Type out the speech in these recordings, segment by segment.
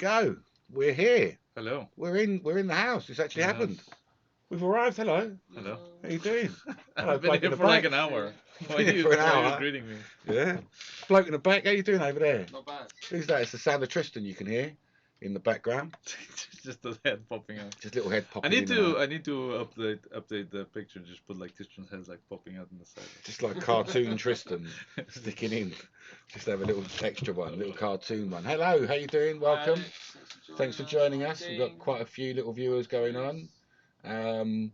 go. We're here. Hello. We're in the house. It's actually happened. We've arrived. Hello. Hello. How you doing? Hello, I've been bloke in here the for like back. an hour. Been here for an Why are hour. you greeting me? Yeah. Bloke in the back. How you doing over there? Not bad. Who's that? It's the sound of Tristan you can hear in the background. Just the head popping out. Just little head I popping need in and to out. I need to update the picture. Just put like Tristan's heads like popping out in the side. Just like cartoon Tristan sticking in. Just have a little extra one, a little cartoon one. Hello, how you doing? Welcome. Thanks for joining us. We've got quite a few little viewers going on.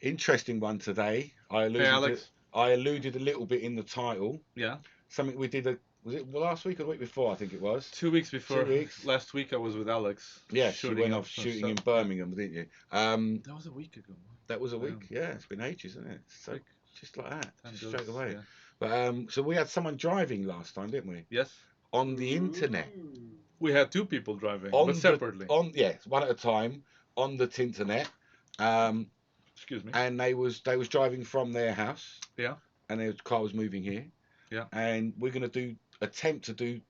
Interesting one today. I alluded a little bit in the title. Yeah. Something we did. Was it last week or the week before? I think it was. 2 weeks before. 2 weeks. Last week I was with Alex. Yes, you went off shooting in Birmingham, didn't you? That was a week ago. That was a week. Yeah, it's been ages, isn't it? So just like that, just goes, straight away. Yeah. But so we had someone driving last time, didn't we? Yes. On the internet. We had 2 people driving, but separately. One at a time on the internet. Excuse me. And they was driving from their house. Yeah. And their car was moving here. Yeah. And we're gonna attempt to do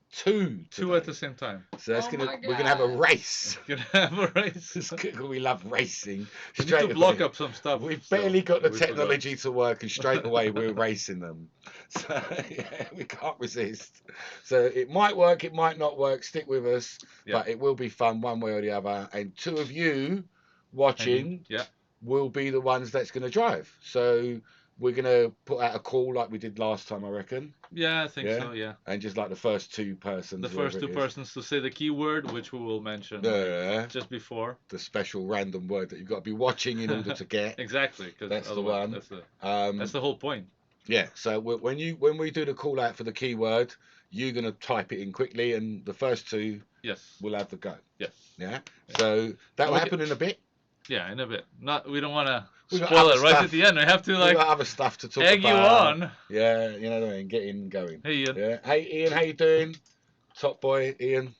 two at the same time. So that's we're gonna have a race. We're gonna have a race. We love racing. We need to block up some stuff. We've barely got the technology to work, and straight away we're racing them. So yeah, we can't resist. So it might work, it might not work. Stick with us, but it will be fun one way or the other. And 2 of you watching will be the ones that's going to drive. So we're going to put out a call like we did last time, I reckon. Yeah, I think so, yeah. And just like the first 2 persons. The first 2 persons to say the keyword, which we will mention just before. The special random word that you've got to be watching in order to get. Exactly, because that's the one. That's the whole point. Yeah, so when we do the call out for the keyword, you're going to type it in quickly, and the first 2 will have the go. Yes. Yeah? So that will happen in a bit. Yeah, in a bit. We don't want to spoil it right at the end. We have to we've got other stuff to talk about. Egg you on. Yeah, you know what I mean. Get in going. Hey Ian. Yeah. Hey Ian, how you doing? Top boy Ian,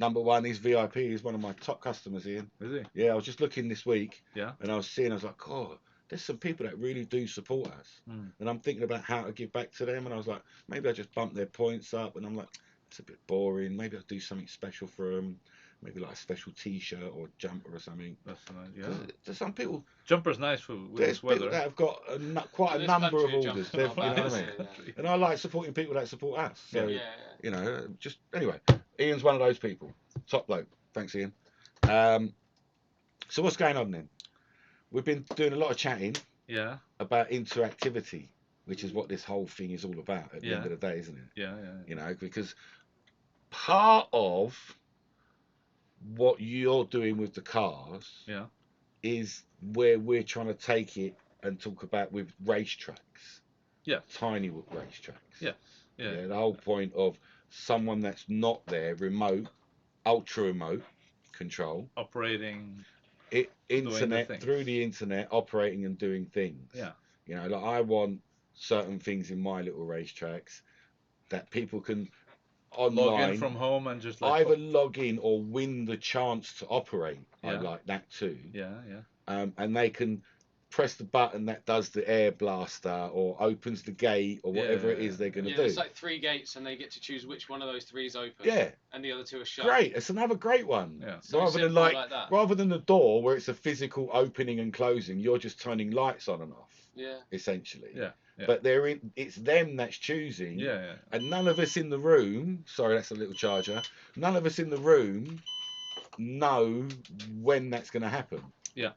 #1. He's VIP. He's one of my top customers. Ian. Is he? Yeah, I was just looking this week. Yeah. And I was like, oh, there's some people that really do support us. And I'm thinking about how to give back to them. And I was like, maybe I just bump their points up. And I'm like, it's a bit boring. Maybe I'll do something special for them. Maybe like a special T-shirt or jumper or something. That's nice, yeah. There's some people. Jumper's nice with this weather. People that have got quite a number of orders. You know what I mean? And I like supporting people that support us. So you know, just anyway, Ian's one of those people. Top bloke. Thanks, Ian. So what's going on then? We've been doing a lot of chatting. Yeah. About interactivity, which is what this whole thing is all about at the end of the day, isn't it? Yeah. You know, because part of what you're doing with the cars is where we're trying to take it and talk about with racetracks. Yeah. Tiny racetracks. Yeah. The whole point of someone that's not there, remote, ultra remote control. Operating. Internet, through the internet, operating and doing things. Yeah. You know, like I want certain things in my little racetracks that people can online log in from home and just like either log in or win the chance to operate. I like that too. Yeah. And they can press the button that does the air blaster or opens the gate or whatever it is they're going to do. It's like 3 gates and they get to choose which one of those 3 is open. Yeah. And the other 2 are shut. Great. It's another great one. Yeah. Rather than the door where it's a physical opening and closing, you're just turning lights on and off. Yeah. Essentially. Yeah. But it's them that's choosing. Yeah. And none of us in the room, sorry, that's a little charger. None of us in the room know when that's going to happen. Yeah.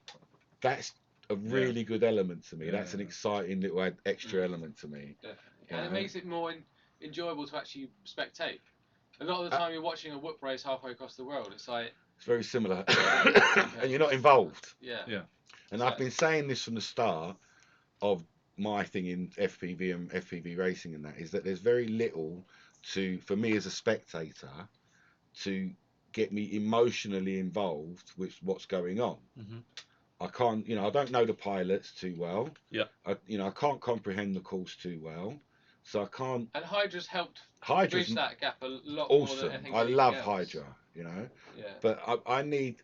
That's a really good element to me. That's an exciting little extra element to me. Definitely. And it makes it more enjoyable to actually spectate. A lot of the time you're watching a whoop race halfway across the world, it's like... It's very similar. And you're not involved. Yeah. And I've been saying this from the start of my thing in FPV and FPV racing and that, is that there's very little for me as a spectator to get me emotionally involved with what's going on. I can't, I don't know the pilots too well. Yeah. I can't comprehend the course too well. So I can't. And Hydra's helped bridge that gap a lot awesome. more than anything. I love else. Hydra, Yeah. But I need.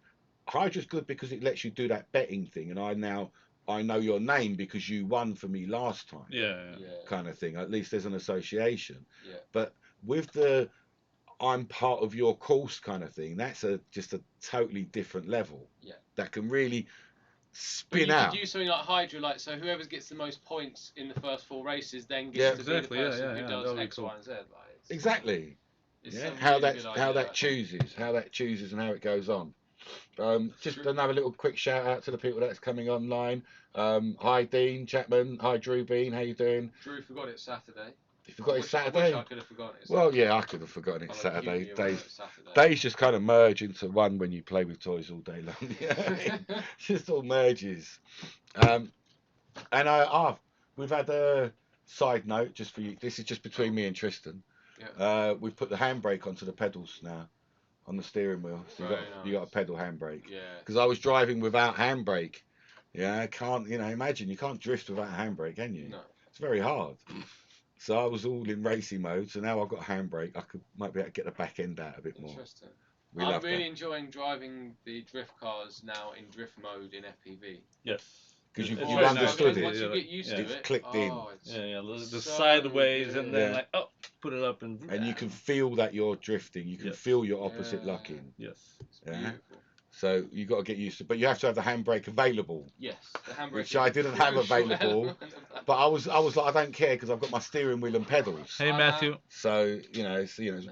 Hydra's good because it lets you do that betting thing, and I know your name because you won for me last time. Yeah. Kind of thing. At least there's an association. Yeah. But with I'm part of your course kind of thing. That's just a totally different level. Yeah. That can really But spin you out. could use something like Hydra, like so whoever gets the most points in the first 4 races then gets to be the person who does X, Y, and Z. Like, Exactly. It's How really good idea, that chooses and how it goes on. Just another little quick shout out to the people that's coming online. Hi Dean Chapman. Hi Drew Bean. How you doing? Drew forgot it's Saturday. You forgot it's Saturday? I wish I could have forgotten it. Well, yeah, I could have forgotten it's Saturday. Days just kind of merge into one when you play with toys all day long. It just all merges. And we've had a side note just for you. This is just between me and Tristan. Yeah. We've put the handbrake onto the pedals now on the steering wheel. So you got a pedal handbrake. Yeah. Because I was driving without handbrake. Yeah, I can't. Imagine you can't drift without a handbrake, can you? No. It's very hard. So I was all in racing mode. So now I've got a handbrake. Might be able to get the back end out a bit more. Interesting. I'm really enjoying driving the drift cars now in drift mode in FPV. Yes. Because you understood it. Once you get used to it, clicked in. The sideways and then put it up and you can feel that you're drifting. You can feel your opposite locking. Yes. It's beautiful. So you got to get used to, but you have to have the handbrake available. Yes, the handbrake. Which I didn't have available, but I was like, I don't care because I've got my steering wheel and pedals. Hey Matthew. So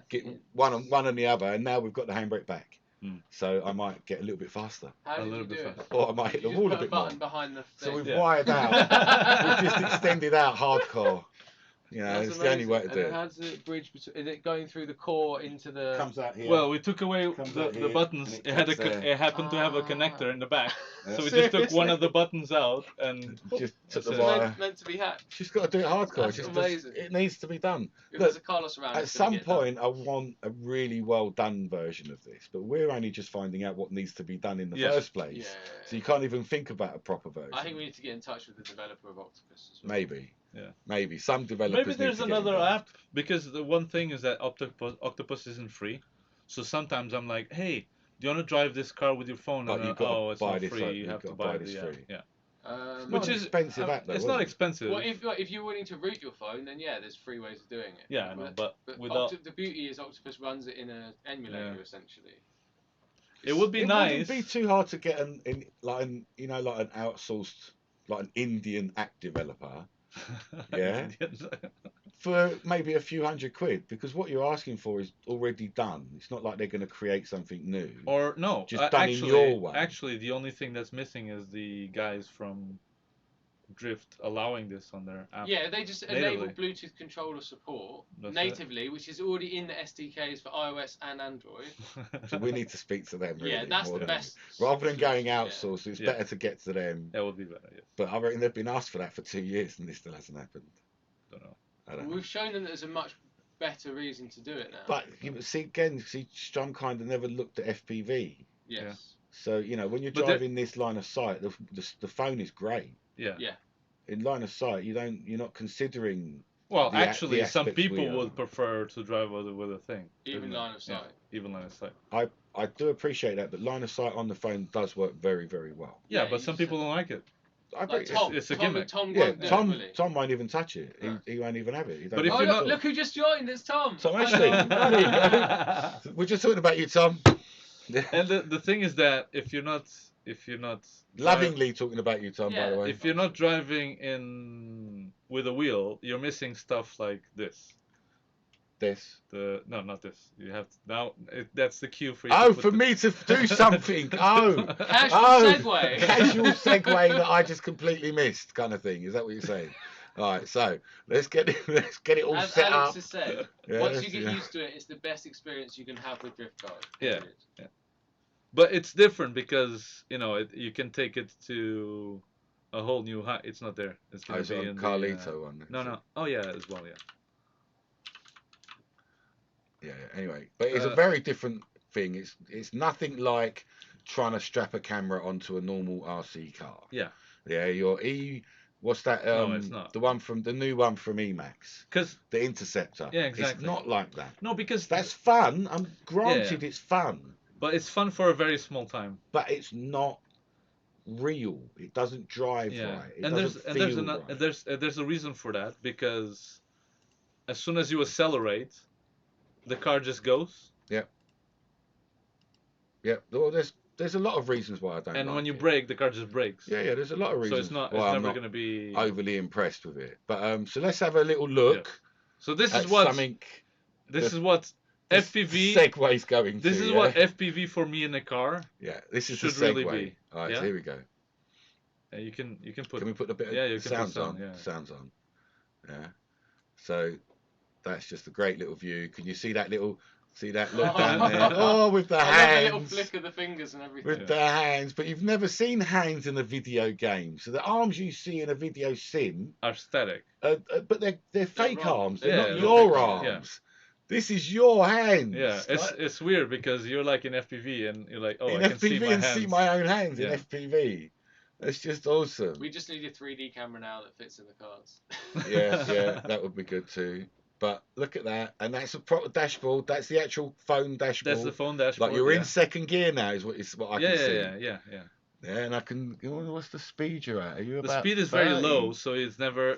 get one on the other, and now we've got the handbrake back. So I might get a little bit faster. How did you do it? Or I might hit the wall a bit more. Behind the so we've wired out. We've just extended out hardcore. It's the only way to do it. How does it bridge between? Is it going through the core into the? Comes out here. Well, we took away the buttons. It happened to have a connector in the back, so we just took one of the buttons out and just took the wire. Meant to be hacked. She's got to do it hardcore. That's amazing. It needs to be done. If there's a Carlos around, at some point, I want a really well done version of this, but we're only just finding out what needs to be done in the first place. Yeah. So you can't even think about a proper version. I think we need to get in touch with the developer of Octopus as well. Maybe. Yeah. Maybe some developers. Maybe there's another app, because the one thing is that Octopus isn't free. So sometimes I'm like, hey, do you want to drive this car with your phone? But and it's not free. You have to buy the app. Yeah. Which is expensive app though. It's not expensive. Well, if you're willing to root your phone, then there's free ways of doing it. Yeah, I know, but without the beauty is Octopus runs it in an emulator essentially. It would be nice. It wouldn't be too hard to get an outsourced, like an Indian app developer. Yeah. For maybe a few £100, because what you're asking for is already done. It's not like they're going to create something new. Or no, just done in your way. Actually, the only thing that's missing is the guys from Drift allowing this on their app. Yeah, they just enable Bluetooth controller support natively, which is already in the SDKs for iOS and Android. So we need to speak to them. Really, that's the best. Rather than going outsourced, it's better to get to them. That would be better, yes. But I reckon they've been asked for that for 2 years and this still hasn't happened. I don't know. We've shown them that there's a much better reason to do it now. But see, Strum kind of never looked at FPV. Yes. Yeah. So when you're driving this line of sight, the phone is great. Yeah. In line of sight, you're not considering. Well, actually, some people would prefer to drive with a thing. Even line of sight. Yeah, even line of sight. I do appreciate that, but line of sight on the phone does work very, very well. Yeah, but some people don't like it. It's a gimmick. Tom won't even touch it. He won't even have it. But if look who just joined. It's Tom. Tom Ashley. We're just talking about you, Tom. And the thing is that if you're not lovingly talking about you, Tom. By the way, if you're not driving in with a wheel, you're missing stuff like this. No, not this. You have to, now. That's the cue for you. Oh, for me to do something. Casual segue that I just completely missed, kind of thing. Is that what you're saying? All right, so let's get it all set up. As Alex has said, once you get used to it, it's the best experience you can have with drift cars. Yeah. But it's different because you can take it to a whole new height. It's not there. It's going to be in Carlito one. No. Oh yeah, as well. Yeah. Yeah. Anyway, but it's a very different thing. It's nothing like trying to strap a camera onto a normal RC car. Yeah. Yeah. What's that? No, it's not. The new one from Emax. Because the Interceptor. Yeah, exactly. It's not like that. No, because that's fun. I'm granted it's fun. But it's fun for a very small time. But it's not real. It doesn't drive right. There's a reason for that, because as soon as you accelerate, the car just goes. Yeah. Yeah. Well, there's a lot of reasons why I don't. And like when you it. brake, the car just brakes. Yeah. There's a lot of reasons. So it's not. why It's I'm never not going to be overly impressed with it. But so let's have a little look. Yeah. So this at is what. something. This is what FPV. Segway's going. This is what FPV for me in a car. Yeah. This is should the segue. really be. All right. Yeah? So here we go. You can put. Can we put a bit of you can sounds put sound, on? yeah. Sounds on. Yeah. So that's just a great little view. Can you see that little? See that look down there? Oh, with the I hands. love the little flick of the fingers and everything. With the hands, but you've never seen hands in a video game. So the arms you see in a video sim Are static. but they're fake wrong. arms. They're Yeah, not they're your fake, arms. yeah. This is your hands. Yeah, it's weird because you're like in FPV and you're like, oh, in I can FPV see my and hands. see my own hands Yeah. in FPV. It's just awesome. We just need a 3D camera now that fits in the cars. Yeah, that would be good too. But look at that, and that's a proper dashboard. That's the actual phone dashboard. That's the phone dashboard. Like you're yeah. in second gear now, is what I can see. Yeah. Yeah, and I can. What's the speed you're at? Are you The about speed is 30? very low, so you never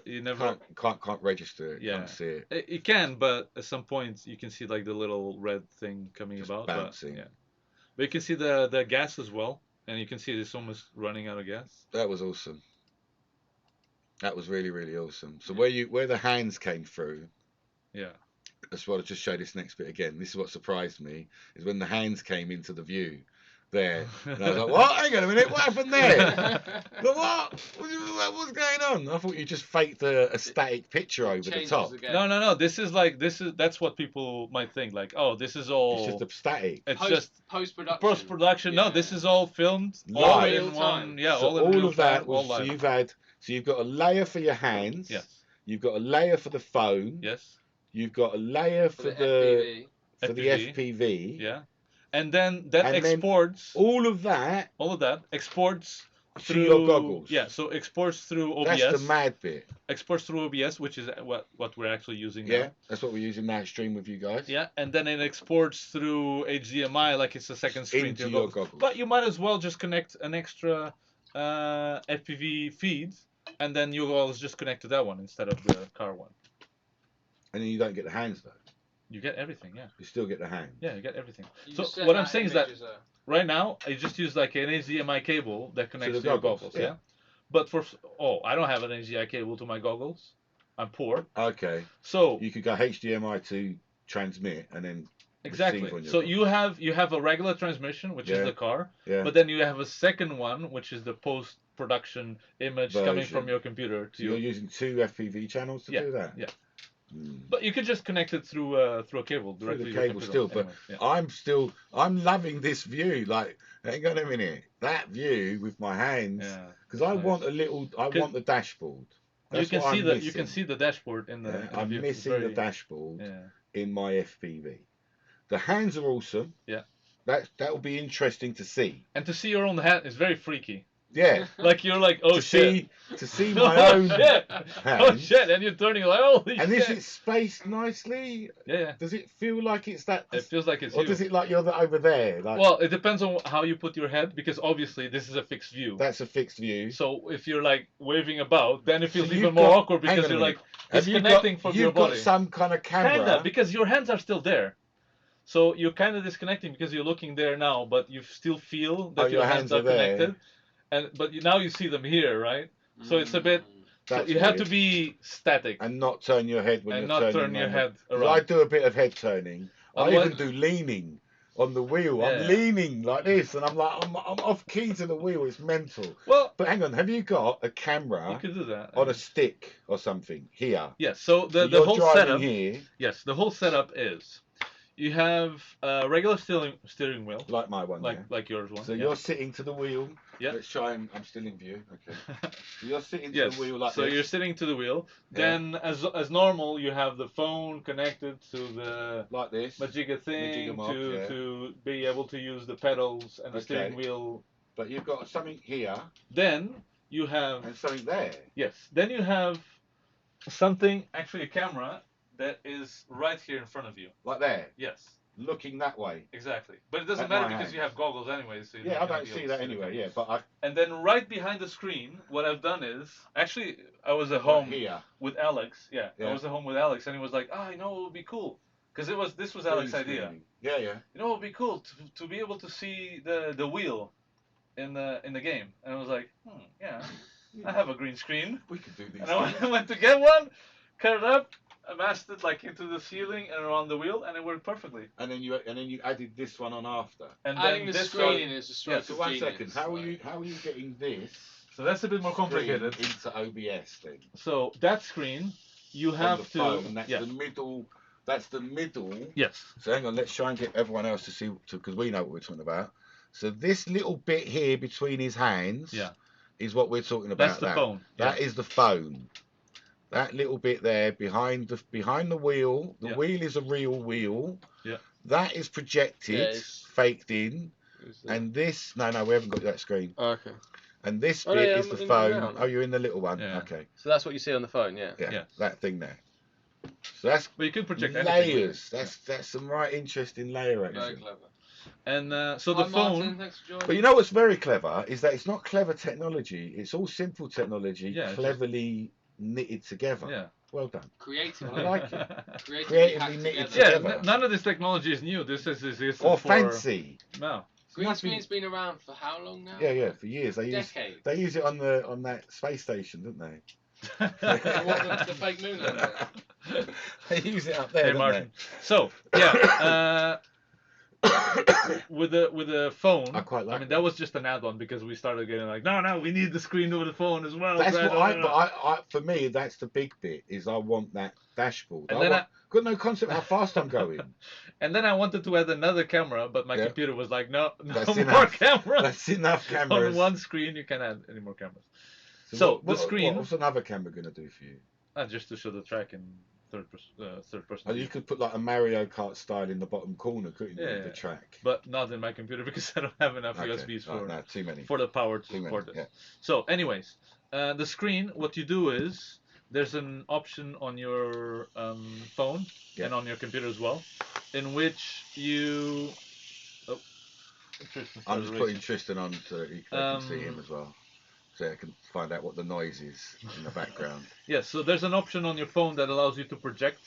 Can't register it. Yeah. Can't see it. It can, but at some point you can see like the little red thing coming Just about. bouncing. But you can see the gas as well, and you can see it's almost running out of gas. That was awesome. That was really, really awesome. So where the hands came through. Yeah. That's what I just show this next bit again. This is what surprised me is when the hands came into the view there. And I was like, what? Hang on a minute, what happened there? But what? What's going on? I thought you just faked a static picture over the top. No. That's what people might think. Like, oh, this is all. It's just a static. It's just post-production. Post-production. Yeah. No, this is all filmed Live. all in Real time. one. Yeah, so all of that time, was, all live. so you've got a layer for your hands. Yes. You've got a layer for the phone. Yes. You've got a layer for the FPV. Yeah. And then that And then exports. all of that Exports to through your goggles. Yeah, so exports through OBS. That's the mad bit. Exports through OBS, which is what we're actually using Yeah, now. that's what we're using now to stream with you guys. Yeah, and then it exports through HDMI like it's a second screen Into to your goggles. goggles. But you might as well just connect an extra FPV feed, and then your goggles just connect to that one instead of the car one. And then you don't get the hands though. You get everything, yeah. You still get the hands. Yeah, you get everything. You So just said what I'm that saying is that image right now I just use like an HDMI cable that connects to the your goggles, goggles, yeah. yeah. But I don't have an HDMI cable to my goggles. I'm poor. Okay. So You could go HDMI to transmit and then exactly. receive on your So goggles. you have a regular transmission, which Yeah. is the car, Yeah. but then you have a second one, which is the post-production image coming from Version. your computer to So you're your. using 2 FPV channels to Yeah, do that? yeah. Mm. But you could just connect it through a cable Through directly the to your cable computer. still, but Anyway, yeah. I'm loving this view. Like, hang on a minute, that view with my hands, Yeah. because I nice. want want the dashboard. That's You can what see I'm you missing. can see the dashboard in the. Yeah, in the I'm view. It's missing very- the dashboard Yeah. in my FPV. The hands are awesome. Yeah. That will be interesting to see. And to see your own hand is very freaky. Yeah. Like you're like, oh to shit. see my Oh own shit. hands. Oh shit, and you're turning like, holy And shit. is it spaced nicely? Yeah. Does it feel like it's that? It feels like it's or you. does it like you're over there? Like, Well, it depends on how you put your head, because obviously this is a fixed view. that's a fixed view. So if you're like waving about, then it feels So even you've more got- awkward hang because on a you're like minute. Have you disconnecting from your You've got body. some kind of camera. Kinda, because your hands are still there. So you're kind of disconnecting because you're looking there now, but you still feel that your hands are there. connected. But now you see them here, right? So it's a bit. So That's you have to weird. be static And not turn your head when and you're not turning. turn your around. head 'Cause around. I do a bit of head turning. I Otherwise- even do leaning on the wheel. Yeah. I'm leaning like this, and I'm like I'm off key to the wheel. It's mental. Well, But hang on, have you got a you camera could do that. on a stick or something here? Yes. So the you're whole driving setup. here, Yes, the whole setup is you have a regular steering wheel, like my one. Yeah. like yours one. So yeah. you're sitting to the wheel. Yeah. Let's try and I'm still in view. Okay. So you're sitting to Yes. the wheel like So this. you're sitting to the wheel. Yeah. Then, as normal, you have the phone connected to the like this. Majigga thing Majigga Mob, yeah. to be able to use the pedals and the steering Okay. wheel. But you've got something here Then you have and something there. yes. Then you have something, actually a camera that is right here in front of you. Like there. Yes. Looking that way. Exactly. But it doesn't At matter my because hand. you have goggles anyway. So you're Yeah, not I gonna don't be see able that to anyway. the Yeah, camera. but And then right behind the screen, what I've done is actually I was at I home here. with Alex. Yeah, Yeah. I was at home with Alex, and he was like, "Ah, you know, it would be cool because this was Alex's idea. Screening. Yeah. You know, it would be cool to be able to see the wheel in the game, and I was like, yeah, I have a green screen. We could do these. And I went to get one, cut it up, amassed it like into the ceiling and around the wheel, and it worked perfectly. And then you added this one on after. And adding then the screening is a stroke So of 1 genius. second. How are you getting this? So that's a bit more complicated. Into OBS then. So that screen, you have on the to. Phone, that's the middle. That's the middle. Yes. So hang on. Let's try and get everyone else to see, because we know what we're talking about. So this little bit here between his hands. Yeah. Is what we're talking about. That's the phone. That is the phone. That little bit there behind the wheel. The wheel is a real wheel. Yeah. That is projected, faked in. And this, no, we haven't got that screen. Oh, okay. And this bit is the phone. Oh, you're in the little one. Yeah. Okay. So that's what you see on the phone, yeah. Yeah. That thing there. So that's. But you could project layers. That's some right interesting layer action. Very clever. And so the phone. Martin, thanks for joining. But you know what's very clever is that it's not clever technology. It's all simple technology, Yeah, cleverly knitted together. Yeah. Well done. Creatively. I like it. Creatively Creatively knitted together. together. None of this technology is new. This is Or for, fancy. No. Green screen's been around for how long now? Yeah, for years. Decades. They use it on that space station, don't they? What, the fake moon landing? They use it up there, Hey, don't Martin. So yeah, with the phone. I quite like. I mean, that was just an add-on because we started getting like, no, we need the screen over the phone as well. That's But what I for me, that's the big bit. Is I want that dashboard. And then got no concept how fast I'm going. And then I wanted to add another camera, but my computer was like, no That's more enough. cameras. That's enough cameras. On one screen, you can't add any more cameras. So the screen. What's another camera gonna do for you? Just to show the track in third person. Oh, you could put like a Mario Kart style in the bottom corner, couldn't you? Yeah, The track. But not in my computer because I don't have enough USBs for no, too many. for the power to Too support many, it. So, anyways, the screen. What you do is there's an option on your phone and on your computer as well, in which you. Oh, I'm just putting Tristan on so that you can see him as well. So I can find out what the noise is in the background. Yes, so there's an option on your phone that allows you to project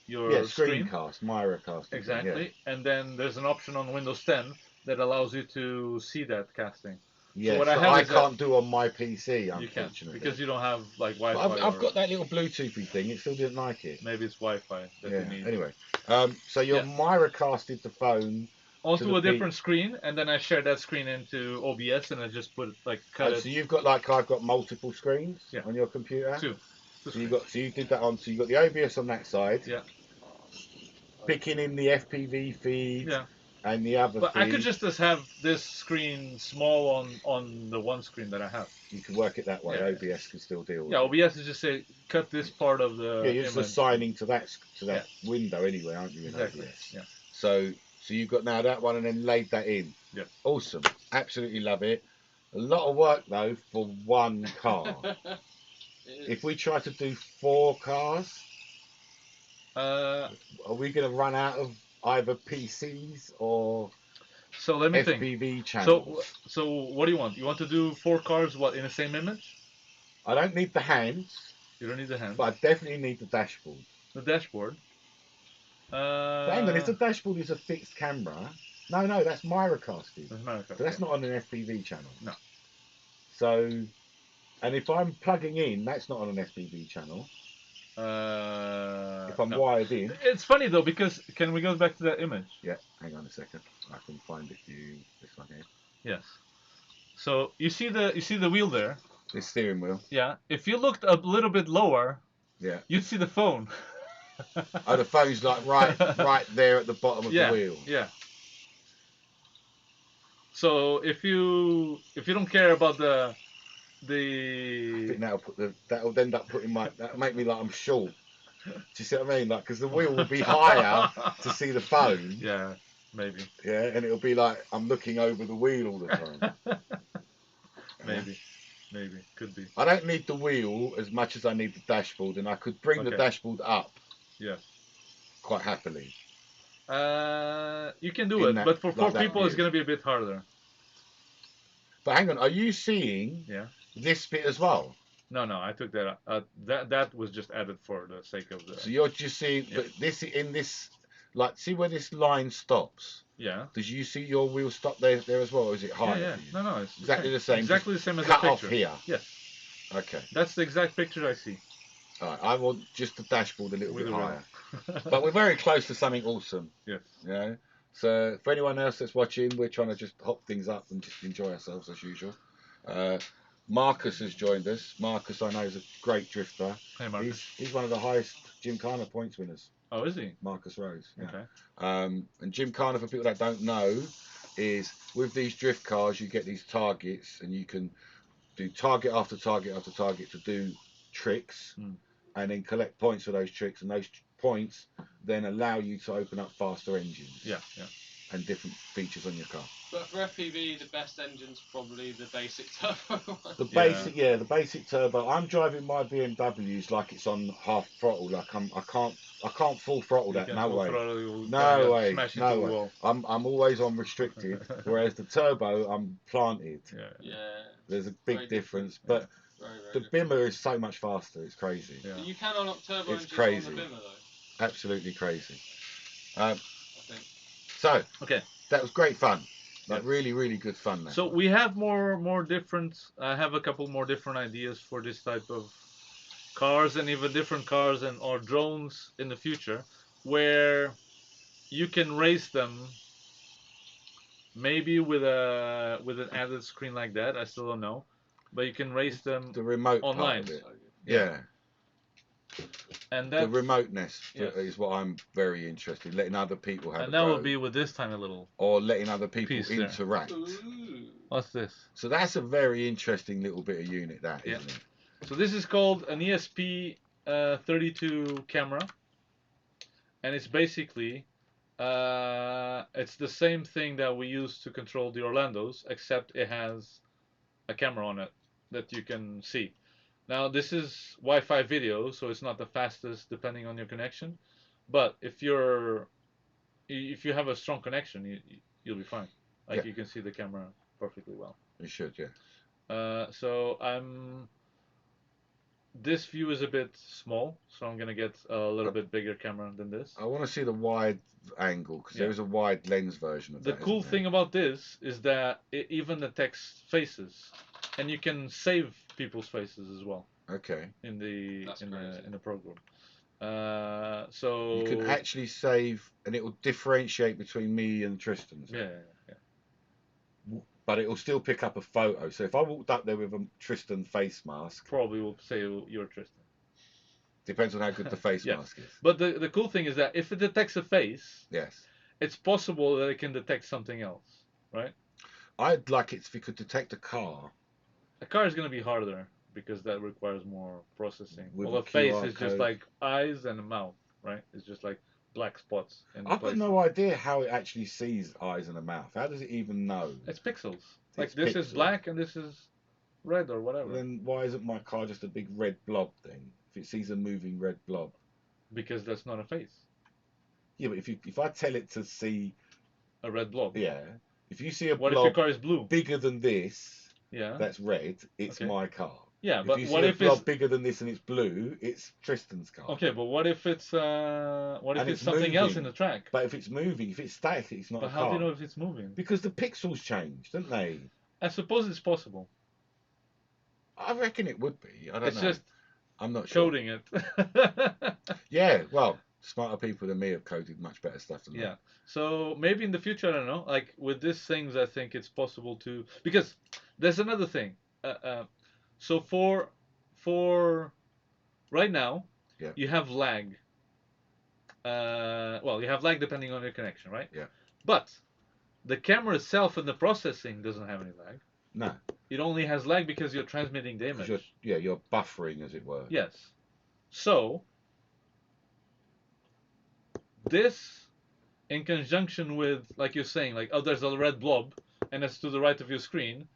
your screen. Screencast, Miracast. Exactly, and then there's an option on Windows 10 that allows you to see that casting. Yeah, so what I can't do on my PC, unfortunately. You can't, because you don't have like Wi-Fi. I've got that little Bluetoothy thing. It still didn't like it. Maybe it's Wi-Fi that you need. Anyway, so your Miracasted the phone onto a different screen, and then I share that screen into OBS, and I just put cut it. So you've got I've got multiple screens on your computer. Two. So you did that on. So you got the OBS on that side. Yeah. Picking in the FPV feed. Yeah. And the other. But I could just have this screen small on the one screen that I have. You can work it that way. Yeah. OBS can still deal with it. OBS is just say cut this part of the. Yeah, you're just assigning to that window anyway, aren't you? In exactly. OBS? Yeah. So you've got now that one and then laid that in. Yeah. Awesome. Absolutely love it. A lot of work though for one car. If we try to do 4 cars, are we going to run out of either PCs or let me FPV think. channels? So what do you want? You want to do 4 cars in the same image? I don't need the hands. You don't need the hands. But I definitely need the dashboard. The dashboard. But hang on, if the dashboard is a fixed camera, no, that's Miracasted. That's Miracasted. So that's not on an FPV channel. No. So, and if I'm plugging in, that's not on an FPV channel. If I'm wired in. It's funny though, because can we go back to that image? Yeah, hang on a second. I can find it for you. This one here. Yes. So you see the wheel there. The steering wheel. Yeah. If you looked a little bit lower. Yeah. You'd see the phone. Oh, the phone's like right there at the bottom of the wheel. Yeah. So if you don't care about the I think that'll end up putting that'll make me like I'm short. Do you see what I mean? Like, because the wheel will be higher to see the phone. Yeah, maybe. Yeah, and it'll be like I'm looking over the wheel all the time. Maybe, could be. I don't need the wheel as much as I need the dashboard, and I could bring the dashboard up. Yeah. Quite happily. You can do it, but for 4 people, it's going to be a bit harder. But hang on, are you seeing this bit as well? No, I took that out. That was just added for the sake of the. So you're just seeing, Yeah. but this in this, like, see where this line stops. Yeah. Does you see your wheel stop there as well, or is it higher? Yeah. For you? No, it's Exactly the same. Exactly the just same as cut that off picture. here. Yes. Okay. That's the exact picture I see. All right. I want just the dashboard a little With bit the rim. higher. But we're very close to something awesome. Yes. You know? So for anyone else that's watching, we're trying to just hop things up and just enjoy ourselves as usual. Marcus has joined us. Marcus, I know, is a great drifter. Hey, Marcus. He's one of the highest Gymkhana points winners. Oh, is he? Marcus Rose. Yeah. Okay. And Gymkhana, for people that don't know, is with these drift cars, you get these targets, and you can do target after target after target to do tricks, and then collect points for those tricks, and those points then allow you to open up faster engines. Yeah. And different features on your car. But for FPV, the best engine's probably the basic turbo one. The basic, the basic turbo. I'm driving my BMWs like it's on half throttle. Like I can't full throttle that. No way. No way. No way. I'm always on restricted, whereas the turbo I'm planted. Yeah. There's a big difference, but the Bimmer is so much faster. It's crazy. Yeah. You can unlock turbo it's engines crazy. on the Bimmer though. Absolutely crazy. I think. So okay, that was great fun. Like really good fun. So we have more different. I have a couple more different ideas for this type of cars, and even different cars and or drones in the future, where you can race them. Maybe with an added screen like that. I still don't know, but you can race them the remote online. Part of it. Yeah. And the remoteness is what I'm very interested in, letting other people have and that will be with this tiny little or letting other people interact. What's this? So that's a very interesting little bit of unit, that isn't it? So this is called an ESP 32 camera, and it's basically it's the same thing that we use to control the Orlandos, except it has a camera on it that you can see. Now this is Wi-Fi video, so it's not the fastest depending on your connection. But if you have a strong connection, you'll be fine. Like you can see the camera perfectly well. You should, So this view is a bit small, so I'm gonna get a little bit bigger camera than this. I want to see the wide angle because there is a wide lens version of that. The cool thing about this is that it even detects faces, and you can save people's faces as well. Okay. In the program. So you can actually save, and it will differentiate between me and Tristan's. Yeah. But it will still pick up a photo. So if I walked up there with a Tristan face mask, probably will say you're Tristan. Depends on how good the face mask is. But the cool thing is that if it detects a face, it's possible that it can detect something else, right? I'd like it if it could detect a car. A car is going to be harder because that requires more processing. Well, a face is just like eyes and a mouth, right? It's just like black spots. I've got no idea how it actually sees eyes and a mouth. How does it even know? It's pixels. Like this is black and this is red or whatever. Then why isn't my car just a big red blob thing? If it sees a moving red blob. Because that's not a face. Yeah, but if I tell it to see a red blob. Yeah. If you see a blob if your car is blue? Bigger than this, that's red, it's my car. Yeah, but what if it's bigger than this and it's blue? It's Tristan's car. Okay, but what if it's something moving else in the track? But if it's moving, if it's static, it's not a car. But how do you know if it's moving? Because the pixels change, don't they? I suppose it's possible. I reckon it would be. I don't know. It's just I'm not sure. coding it. Yeah, well, smarter people than me have coded much better stuff than that. Yeah. So maybe in the future, I don't know. Like with these things, I think it's possible to, because there's another thing. So for right now, you have lag. Well, you have lag depending on your connection, right? Yeah. But the camera itself and the processing doesn't have any lag. No. It only has lag because you're transmitting the image. You're buffering, as it were. Yes. So this, in conjunction with, like you're saying, like, oh, there's a red blob, and it's to the right of your screen,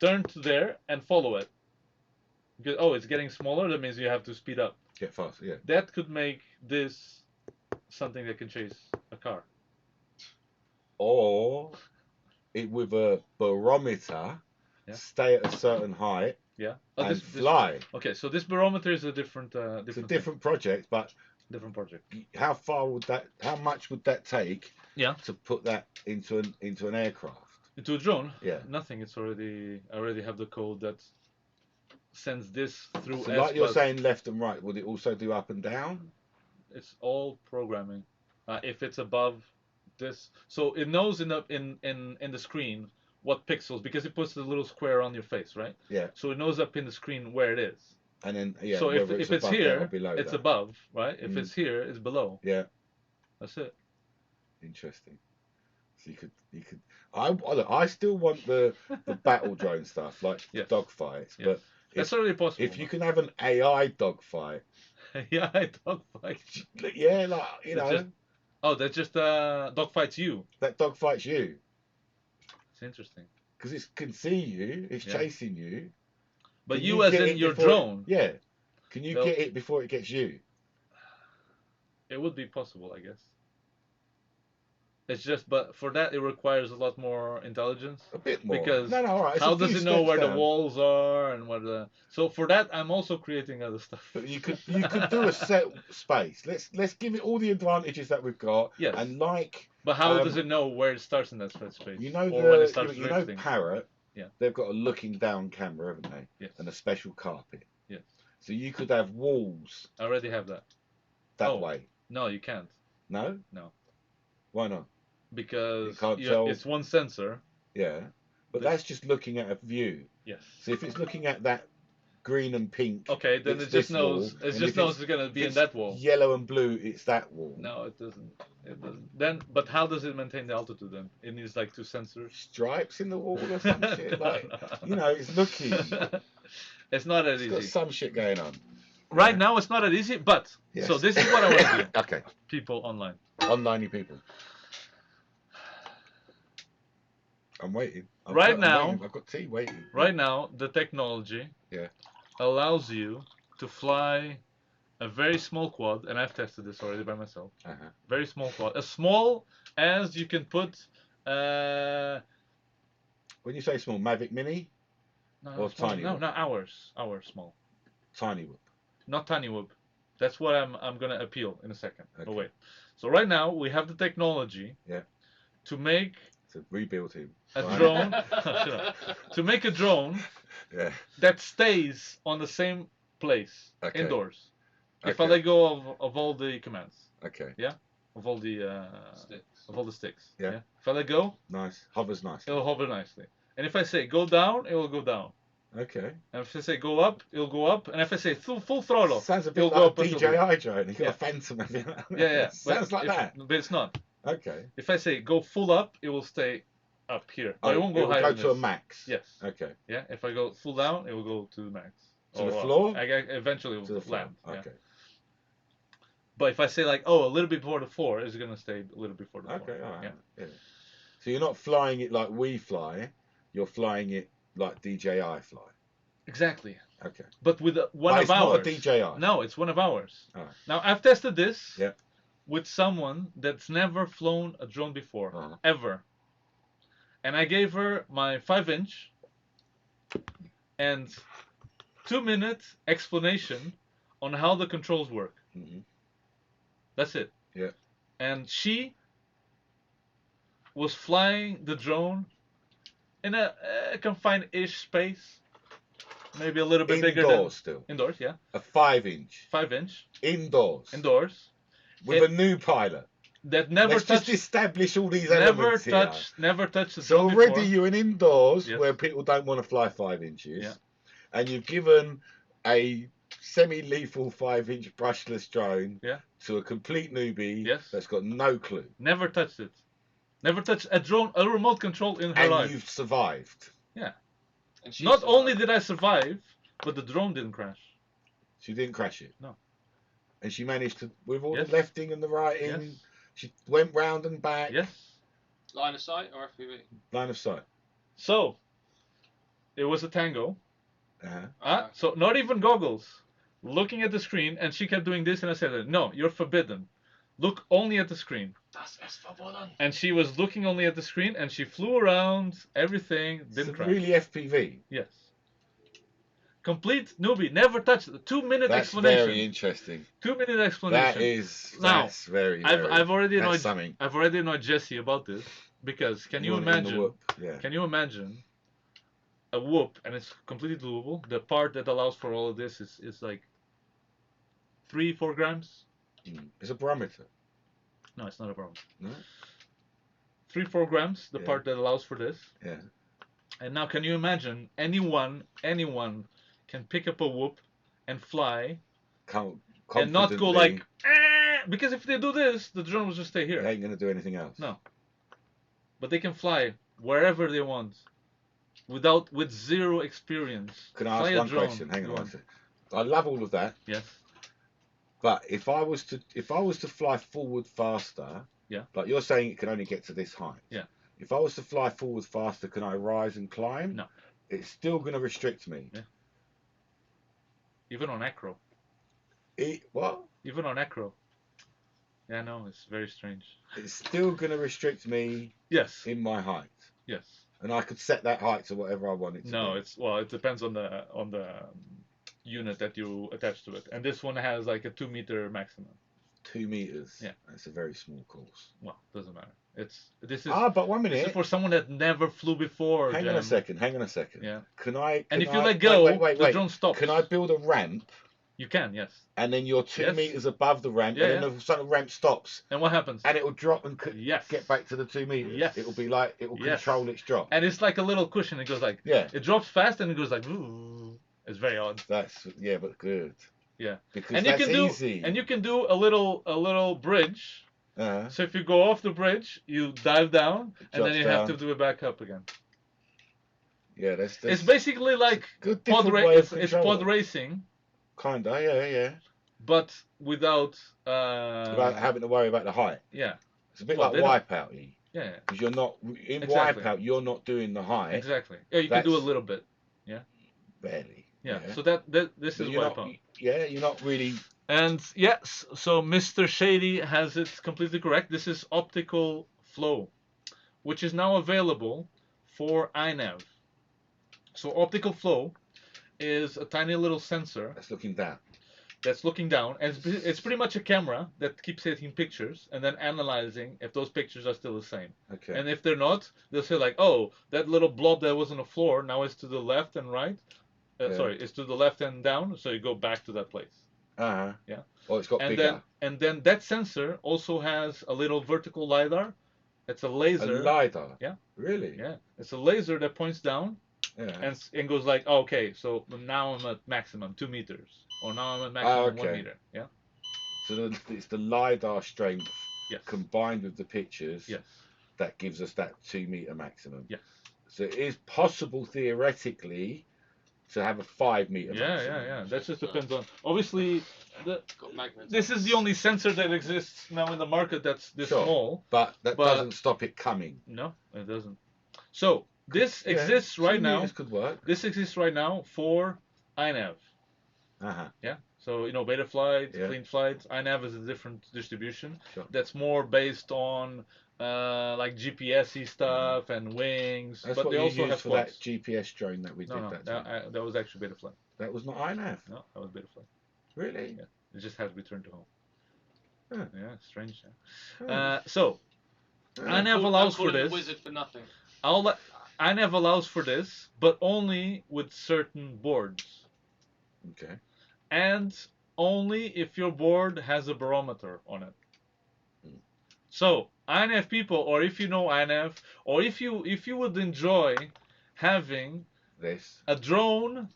turn to there and follow it. Because, oh, it's getting smaller, that means you have to speed up. Get faster, yeah. That could make this something that can chase a car. Or it with a barometer, stay at a certain height, Yeah. and fly. Okay, so this barometer is a different. It's a different project, but different project. how much would that take? Yeah. To put that into an aircraft. Into a drone? Yeah. Nothing. I already have the code that sends this through. So like you're saying, left and right. Would it also do up and down? It's all programming. If it's above this, so it knows in the screen what pixels, because it puts the little square on your face, right? Yeah. So it knows up in the screen where it is. And then So if it's here, it's that. above, right? If it's here, it's below. Yeah. That's it. Interesting. So you could. I still want the battle drone stuff, like dogfights, but that's already possible. If you can have an AI dogfight. AI dogfight. Yeah, like you know. That just dogfights you. That dogfights you. It's interesting. Because it can see you, it's chasing you. But you as in your drone. Can you get it before it gets you? It would be possible, I guess. It's just, but for that it requires a lot more intelligence. A bit more. Because all right. how does it know where the walls are and what the? So for that, I'm also creating other stuff. But you could do a set space. Let's give it all the advantages that we've got. Yes. And like. But how does it know where it starts in that space? You know Parrot. Yeah. They've got a looking down camera, haven't they? Yes. And a special carpet. Yes. So you could have walls. I already have that. That way. No, you can't. No. No. Why not? Because tell. It's one sensor. Yeah. But that's just looking at a view. Yes. So if it's looking at that green and pink. Okay, then it just knows. It just knows it's gonna be in that wall. Yellow and blue, it's that wall. No, it doesn't. It doesn't. Then, but how does it maintain the altitude then? It needs like 2 sensors. Stripes in the wall or some shit. Like, you know, it's looking. It's not that easy. Got some shit going on. Right now, it's not that easy. But so this is what I want to do. Okay. People online. Online people. I'm waiting. I'm waiting. I've got tea waiting. Right now, the technology allows you to fly a very small quad, and I've tested this already by myself. Very small quad, as small as you can put. When you say small, Mavic Mini, or tiny? No, not ours. Ours small. Tiny whoop. Not tiny whoop. That's what I'm gonna appeal in a second. Okay. Oh wait. So right now we have the technology. To make. To rebuild him. A drone. To make a drone. That stays on the same place indoors. If I let go of all the commands. Okay. Yeah. Of all the sticks. Of all the sticks. Yeah. If I let go. Nice. Hovers nicely. It'll hover nicely. And if I say go down, it will go down. Okay. And if I say go up, it'll go up. And if I say full throttle, sounds a bit like a DJI drone. You got a Phantom. Yeah. Sounds like that. But it's not. Okay. If I say go full up, it will stay up here. But it won't go higher. It will go to a max. Yes. Okay. Yeah. If I go full down, it will go to the max. To the floor? Eventually it will land. Okay. Yeah. But if I say like, a little bit before the floor, it's gonna stay a little before the floor. Okay. All right. Yeah. So you're not flying it like we fly. You're flying it like DJI fly. Exactly. Okay. But with one of ours. It's not a DJI. No, it's one of ours. All right. Now I've tested this. Yeah. With someone that's never flown a drone before, ever. And I gave her my 5-inch and 2-minute explanation on how the controls work. That's it. Yeah. And she was flying the drone in a confined-ish space, maybe a little bit bigger than... Indoors still. Indoors, yeah. A 5-inch. 5-inch. Indoors. With a new pilot. That never Let's touched. Just establish all these elements Never touched the So drone already before. you're in indoors where people don't want to fly 5 inches, and you've given a semi-lethal 5-inch brushless drone to a complete newbie that's got no clue. Never touched it. Never touched a drone, a remote control in her life. And you've survived. Yeah. And Not only did I survive, but the drone didn't crash. She didn't crash it. No. And she managed to, with all the lefting and the righting, she went round and back. Yes. Line of sight or FPV? Line of sight. So, it was a tango. So, not even goggles. Looking at the screen, and she kept doing this, and I said, no, you're forbidden. Look only at the screen. And she was looking only at the screen, and she flew around, everything, didn't crash. Really FPV? Yes. Complete newbie. Never touched it. 2-minute That's explanation. very interesting. 2-minute explanation. That's very. I've already that's annoyed. something. I've already annoyed Jesse about this because can you want it in the imagine? whoop, yeah. Can you imagine a whoop, and it's completely doable. The part that allows for all of this is like 3-4 grams. It's a barometer. No, it's not a barometer. No. 3-4 grams. The part that allows for this. Yeah. And now, can you imagine anyone can pick up a whoop and fly and not go like, because if they do this, the drone will just stay here. It ain't gonna do anything else. No. But they can fly wherever they want, with zero experience. Can I ask one question? Hang on one second. I love all of that. Yes. But if I was to fly forward faster, like you're saying, it can only get to this height. Yeah. If I was to fly forward faster, can I rise and climb? No. It's still going to restrict me. Yeah. Even on acro. What? Even on acro. Yeah, no, it's very strange. It's still going to restrict me. Yes. In my height. Yes. And I could set that height to whatever I want it to. No, it depends on the unit that you attach to it, and this one has like a 2 meter maximum. 2 meters. Yeah. That's a very small course. Well, doesn't matter. This is. But 1 minute. This is for someone that never flew before. Hang on a second. Yeah. Can I? And if you let go, wait, the drone stops. Can I build a ramp? You can, yes. And then you're 2 meters above the ramp, and then the sudden ramp stops. And what happens? And it will drop and get back to the 2 meters. Yes. It will be like it will control its drop. And it's like a little cushion. It goes like it drops fast and it goes like ooh. It's very odd. That's but good. Yeah. Because and that's easy. And you can do a little bridge. So if you go off the bridge, you dive down, and then you have to do it back up again. Yeah, that's it's basically like pod racing. Kinda, yeah. But without having to worry about the height. Yeah. It's a bit like Wipeout-y. Yeah. Because you're not in Wipeout, you're not doing the height. Exactly. Yeah, you can do a little bit. Yeah. Barely. Yeah. So this is Wipeout. You're not really. And yes, so Mr. Shady has it completely correct. This is optical flow, which is now available for INAV. So optical flow is a tiny little sensor that's looking down. And it's pretty much a camera that keeps taking pictures and then analyzing if those pictures are still the same. Okay. And if they're not, they'll say like, oh, that little blob that was on the floor now is to the left and right. Sorry, it's to the left and down, so you go back to that place. Yeah. Oh, it's got bigger. And then that sensor also has a little vertical lidar. It's a laser. A lidar? Yeah. Really? Yeah. It's a laser that points down and goes like, oh, okay, so now I'm at maximum 2 meters. Or now I'm at maximum 1 meter. Yeah. So it's the lidar strength combined with the pictures that gives us that 2 meter maximum. Yes. So it is possible theoretically to have a 5 meter maximum. Yeah. That just depends on. Obviously, this is the only sensor that exists now in the market that's this small. But that doesn't stop it coming. No, it doesn't. So this exists right now. Could work. This exists right now for INAV. Yeah. So beta flights, clean flights. INAV is a different distribution. Sure. That's more based on like GPS-y stuff and wings. That's but what they also have for that GPS drone that we did. That was actually beta flight. That was not INAV. No, that was beta flight. Really? Yeah. It just has returned to home. Huh. Yeah, strange. Yeah. So INAV allows for this. Wizard for nothing. INAV allows for this, but only with certain boards. Okay. And only if your board has a barometer on it. So INAV people, or if you know INAV, or if you would enjoy having a drone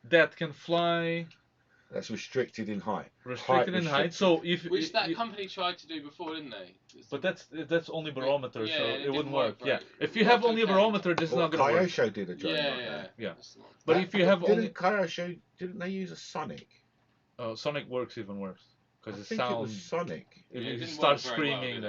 that can fly. That's restricted in height. So which that company tried to do before, didn't they? But that's only barometer, so it wouldn't work. Right. Yeah. If you have only a barometer, this is not going to work. Kyosho did a drone like that. Yeah. But if you have only Kyosho, didn't they use a Sonic? Oh, Sonic works even worse because it was Sonic. If you start screaming,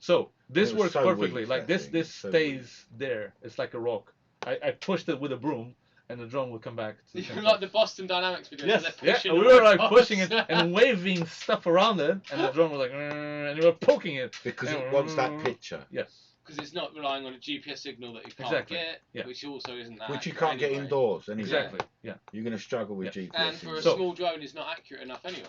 So this works perfectly. Weak, like this stays there. It's like a rock. I pushed it with a broom, and the drone will come back. You're like the Boston Dynamics video. Yes, we were like pushing it and waving stuff around it, and the drone was like, and we were poking it because it wants that picture. Yes. because it's not relying on a GPS signal that you can't get, which also isn't that. Which you can't get indoors. Anyway. Exactly. Yeah. You're going to struggle with GPS. And for a small drone, it's not accurate enough anyway.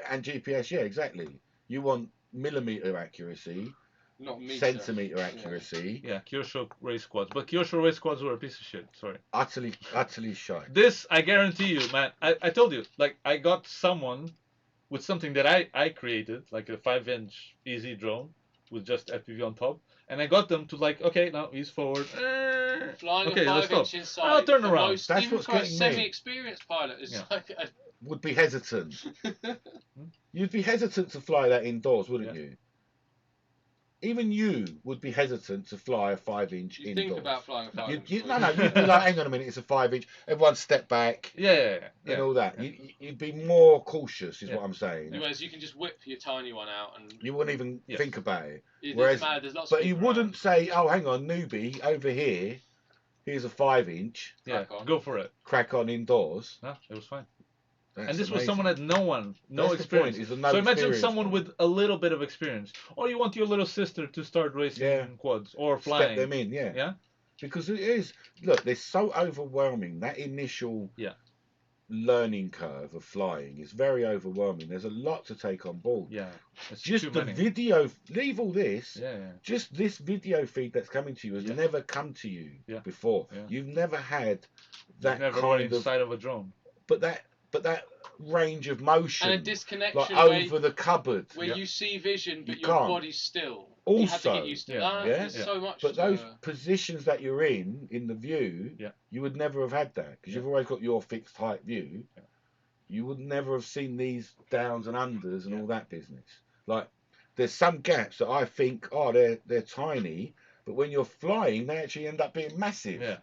And GPS, yeah, exactly. You want millimeter accuracy. Not meter. Centimeter accuracy. Yeah, Kyosho race quads. But Kyosho race quads were a piece of shit. Sorry. Utterly shy. This, I guarantee you, man. I told you, like, I got someone with something that I created, like a 5-inch easy drone with just FPV on top. And I got them to like, okay, now he's forward. Flying okay, a 5-inch inside. I'll turn around. That's even what's for a getting me. semi-experienced pilot, is like would be hesitant. You'd be hesitant to fly that indoors, wouldn't you? Even you would be hesitant to fly a 5-inch indoors. Think about flying a 5-inch. No, you'd be like, hang on a minute, it's a 5-inch. Everyone step back. Yeah. And all that. You'd be more cautious, is what I'm saying. Whereas you can just whip your tiny one out and you wouldn't even think about it. Whereas, there's lots but you wouldn't say, oh, hang on, newbie, over here, here's a 5-inch. Yeah, go for it. Crack on indoors. No, it was fine. That's and this amazing. was someone that no That's experience. The point, no so imagine experience someone with a little bit of experience. Or you want your little sister to start racing quads or flying. Step them in, yeah. Because it is, look, they're so overwhelming. That initial learning curve of flying is very overwhelming. There's a lot to take on board. Yeah. Just the video, leave all this. Just this video feed that's coming to you has never come to you before. You've never had that inside of a drone. But that range of motion and a disconnection like over the cupboard where you see vision but you your can't. body's still. Also, you have to get used to that. There's so much. But those positions that you're in the view, you would never have had that because you've always got your fixed height view. You would never have seen these downs and unders and all that business. Like there's some gaps that I think, they're tiny, but when you're flying, they actually end up being massive. Yeah.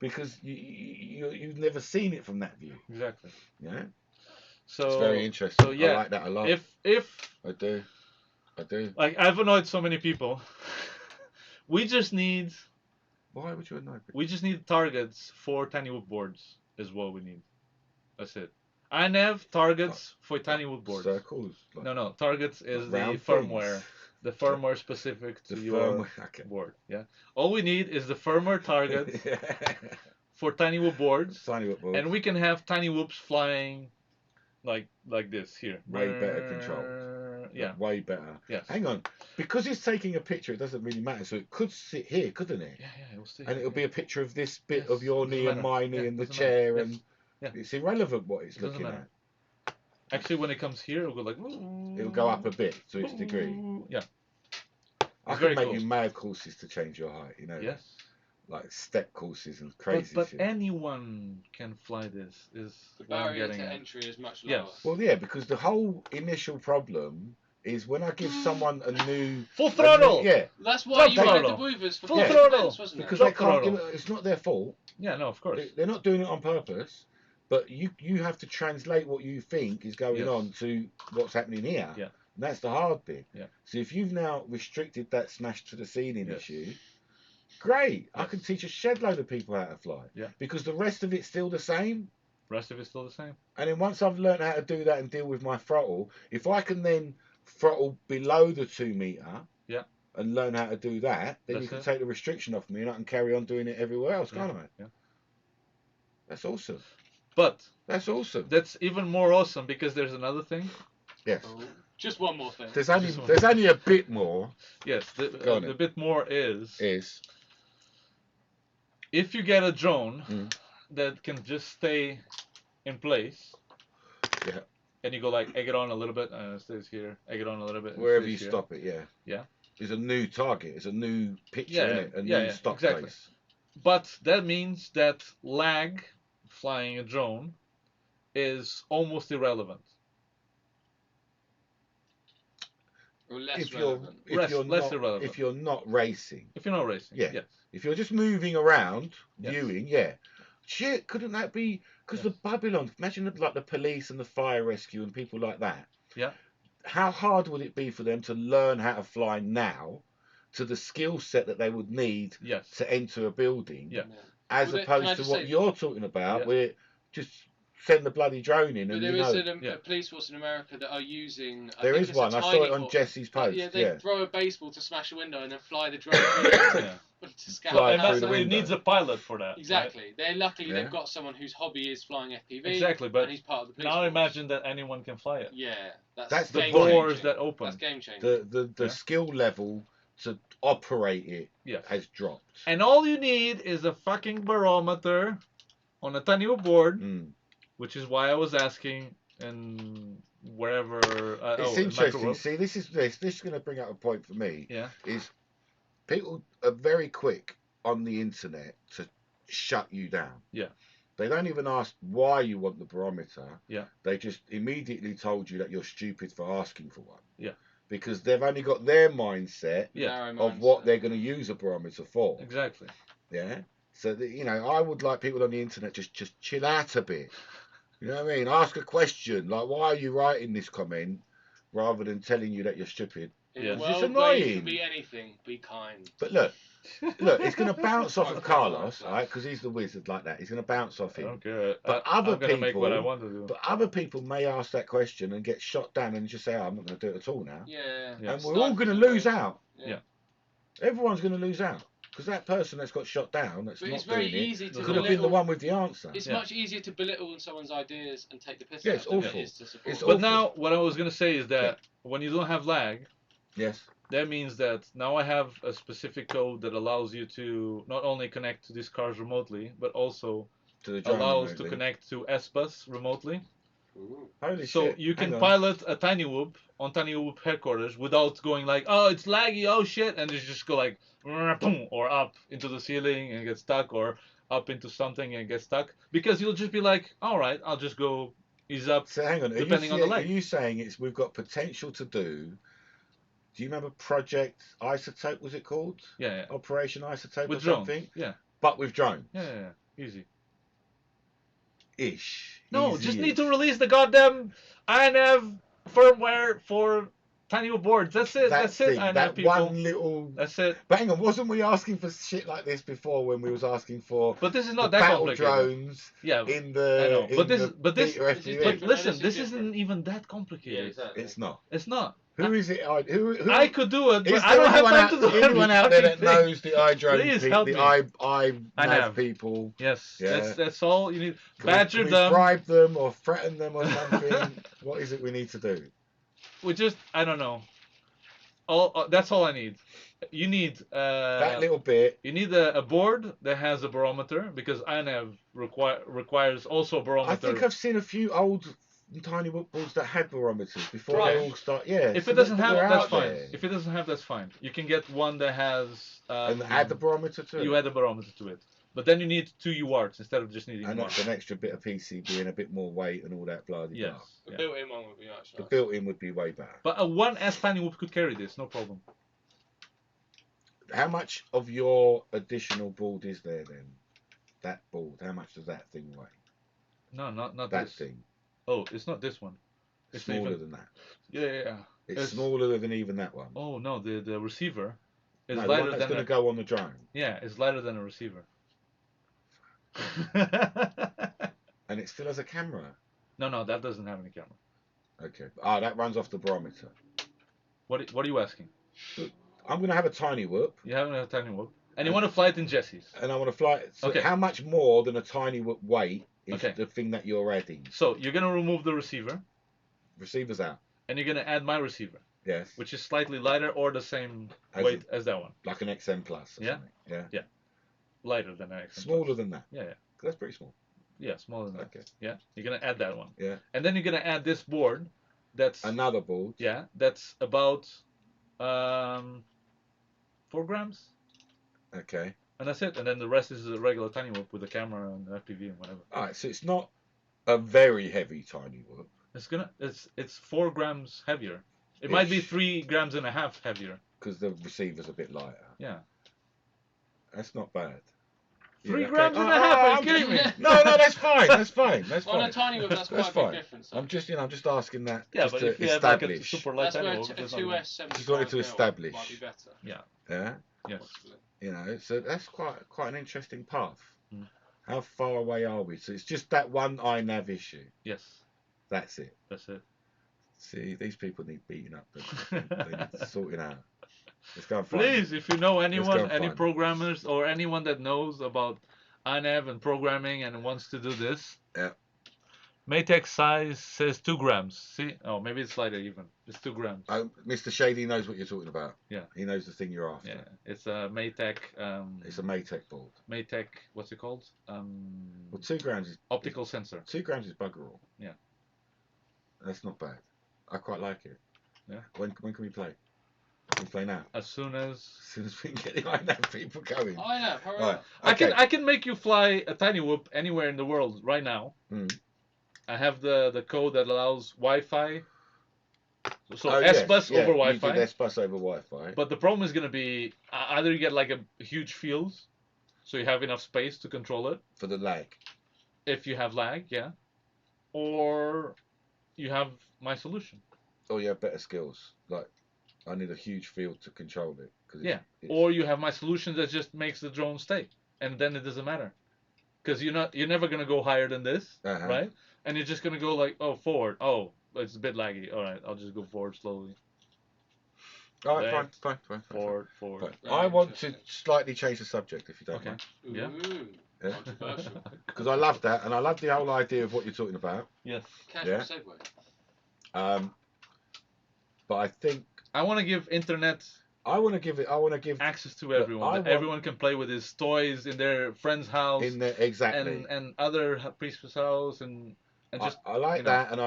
Because you've never seen it from that view. Exactly. Yeah. So it's very interesting. So yeah, I like that a lot. If I do. Like I've annoyed so many people. We just need. Why would you annoy people? We just need targets for tiny wood boards. Is what we need. That's it. INAV targets for tiny wood boards. Circles. No. Targets is the firmware. Things. The firmware specific to your board. Yeah. All we need is the firmware target for tiny whoop boards. And we can have tiny whoops flying like this here. Way better control. Yeah. Way better. Yes. Hang on. Because it's taking a picture, it doesn't really matter. So it could sit here, couldn't it? Yeah, it'll sit. And it'll be a picture of this bit of your knee and my knee and the chair and it's irrelevant what it's looking at. Actually, when it comes here, it'll go like. It'll go up a bit to its degree. Yeah. I could make you mad courses to change your height, Yes. Like step courses and crazy but shit. anyone can fly this. The barrier to entry is much lower. Yes. Well, yeah, because the whole initial problem is when I give someone a new full throttle. That's why you had the movers for full throttle, events, wasn't because it? they can't give it. It's not their fault. Yeah, no, of course. They're not doing it on purpose. But you have to translate what you think is going on to what's happening here. Yeah. And that's the hard bit. Yeah. So if you've now restricted that smash to the ceiling issue, great. I can teach a shed load of people how to fly. Yeah. Because the rest of it's still the same. Rest of it's still the same. And then once I've learned how to do that and deal with my throttle, if I can then throttle below the 2 meter and learn how to do that, then you can take the restriction off me and I can carry on doing it everywhere else, can't I? Yeah. That's awesome. But that's awesome. That's even more awesome because there's another thing. Yes. Just one more thing. There's only a bit more. Yes. The bit more is if you get a drone that can just stay in place. Yeah. And you go like egg it on a little bit and it stays here. Egg it on a little bit. Wherever you stop it, Yeah. It's a new target. It's a new picture, isn't it? A new stop place. But that means that lag flying a drone is almost irrelevant. Or less irrelevant. If you're not racing. If you're not racing, yes. If you're just moving around, viewing, shit, couldn't that be? Because the Babylon, imagine like the police and the fire rescue and people like that. Yeah. How hard would it be for them to learn how to fly now to the skill set that they would need to enter a building? Yeah. As opposed to what you're talking about, where just send the bloody drone in, But and there you is know. a police force in America that are using. There is one. I saw it on Jesse's post. Yeah, they throw a baseball to smash a window and then fly the drone to scout. Fly and through that's the it window. needs a pilot for that. Exactly. Right? They're luckily they've got someone whose hobby is flying FPV. Exactly, but and he's part of the police now force. imagine that anyone can fly it. Yeah, That's the game doors changing. that open. That's game changing. The skill level to operate it has dropped. And all you need is a fucking barometer on a tiny board, which is why I was asking and wherever. It's interesting. See, this is going to bring up a point for me. Yeah. Is people are very quick on the internet to shut you down. Yeah. They don't even ask why you want the barometer. Yeah. They just immediately told you that you're stupid for asking for one. Yeah. Because they've only got their mindset of what they're going to use a barometer for. Exactly. Yeah. So I would like people on the internet just chill out a bit. You know what I mean? Ask a question like, "Why are you writing this comment?" rather than telling you that you're stupid. In a It's world just where you annoying. can be anything, be kind. But look, it's going to bounce off of Carlos, right? Because he's the wizard like that. He's going to bounce off him. Okay. But I'm other gonna make what I people, want to do. but other people may ask that question and get shot down and just say, "Oh, I'm not going to do it at all now." Yeah. And we're all going to lose out. Yeah. Everyone's going to lose out. Because that person that's got shot down, that's But not it's very doing easy it, to could have been the one with the answer. It's much easier to belittle someone's ideas and take the piss Yeah, out it's of them awful. than it is to support It's them. But now, what I was gonna say is that when you don't have lag, Yes. that means that now I have a specific code that allows you to not only connect to these cars remotely, but also To the drone allows remotely. to connect to S-Bus remotely. Ooh. Holy So shit. you can Hang on. pilot a tiny whoop on tiny whoop headquarters without going like, oh, it's laggy, oh shit, and you just go like, boom, or up into the ceiling and get stuck, or up into something and get stuck, because you'll just be like, all right, I'll just go ease up. So hang on, depending on the lag. Are you saying we've got potential to do? Do you remember Project Isotope? Was it called? Yeah. Operation Isotope With or drones. something? Yeah. But with drones. Yeah. Easy. Ish. No, Easy just need ish. to release the goddamn INAV firmware for tiny boards. That's it. That's it. INAV That people. one little. That's it. But hang on, wasn't we asking for shit like this before when we was asking for? But this is the not that battle complicated. drones. Yeah. In the. I know. In But this. the But beta FPV. But listen, This is this different. isn't even that complicated. Yeah, exactly. It's not. It's not. Who is it? Who? I could do it, Is but I there don't have anyone time out, to do anyone out there that every fucking knows the iDrone Please people, help the me. INAV people? Yes, Yeah. that's all you need. Can Badger we them. bribe them or threaten them or something? What is it we need to do? We just, I don't know. That's all I need. You need That little bit. You need a board that has a barometer, because INAV requires also a barometer. I think I've seen a few old tiny boards that had barometers before Right. they all start. Yeah. If so it doesn't they're have, out that's fine. there. If it doesn't have, that's fine. You can get one that has. And add the barometer to it. You add a barometer to it, but then you need 2 UARTs instead of just needing And one. that's an extra bit of PCB and a bit more weight and all that bloody Yes. blah. The Yeah. built-in one would be much The nicer. built-in would be way better. But a 1S tiny whoop could carry this, no problem. How much of your additional board is there then? That board, how much does that thing weigh? No, not That this. thing. Oh, it's not this one. It's Smaller even- than that. Yeah. It's smaller than even that one. Oh no, the receiver is No, the lighter one that's than going to go on the drone. Yeah, it's lighter than a receiver. And it still has a camera. No, that doesn't have any camera. Okay. Ah, that runs off the barometer. What are you asking? I'm going to have a tiny whoop. You haven't had a tiny whoop, and you want to fly it in Jesse's. And I want to fly it. So Okay. how much more than a tiny whoop weight is Okay. the thing that you're adding? So you're gonna remove the receiver, Receiver's out. and you're gonna add my receiver, Yes. which is slightly lighter or the same As weight as that one. Like an XM Plus. Or Yeah. something. Yeah. Lighter than an XM+. Smaller than that. Yeah. That's pretty small. Yeah, smaller than that. Okay. Yeah, you're gonna add that one. Yeah. And then you're gonna add this board. That's Another board. yeah. That's about 4 grams, Okay. and that's it. And then the rest is a regular tiny whoop with a camera and FPV and whatever. All right. So it's not a very heavy tiny whoop. It's 4 grams heavier. It might be Ish. 3.5 grams heavier. Because the receiver's a bit lighter. Yeah. That's not bad. 3 okay. grams and a half, are you I'm kidding me? just- No, that's fine. That's fine. That's On a fine. tiny whip, that's quite That's a big fine. difference. I'm just asking that Yeah, just but to if you have like a establish. super light That's tiny where whoop, a there's not 2S 75 Just wanted to mil establish. might be better. Yeah. Yes. Possibly. So that's quite an interesting path. Mm. How far away are we? So it's just that one INAV issue. Yes, That's it. that's it. See, these people need beating up. They need sorting out. Let's go and find Please, if you know anyone, and any find it. programmers or anyone that knows about INAV and programming and wants to do this. Yeah. Maytech size says 2 grams. See? Oh, maybe it's lighter even. It's 2 grams. Oh, Mr. Shady knows what you're talking about. Yeah. He knows the thing you're after. Yeah, it's a Maytech. It's a Maytech board. Maytech. What's it called? Well, 2 grams is Optical sensor. 2 grams is bugger all. Yeah. That's not bad. I quite like it. Yeah. When can we play? Can we play now? As soon as As soon as we can get the INAV people going. INAV, hurry Right. up. Okay. I can make you fly a tiny whoop anywhere in the world right now. Mm. I have the code that allows Wi-Fi. So Oh, S-Bus yes. over You Wi-Fi. did S-Bus over Wi-Fi. But the problem is going to be either you get like a huge field, so you have enough space to control it. For the lag. If you have lag, yeah. Or you have my solution. Or you have better skills. Like, I need a huge field to control it. Cause Yeah. it's, Or you have my solution that just makes the drone stay, and then it doesn't matter, because you're never gonna go higher than this, right? And you're just gonna go like, oh, forward. Oh, it's a bit laggy. All right, I'll just go forward slowly. All right, Left, fine. Forward. Fine. Very I want to interesting. slightly change the subject, if you don't Okay. mind. Yeah. Ooh, Yeah. controversial. Because I love that, and I love the whole idea of what you're talking about. Yes. Casual Yeah. segue. But I think I want to give internet I want to give access to Look, everyone. I That want- everyone can play with his toys in their friend's house in there exactly. and other people's house and just I like you know. that, and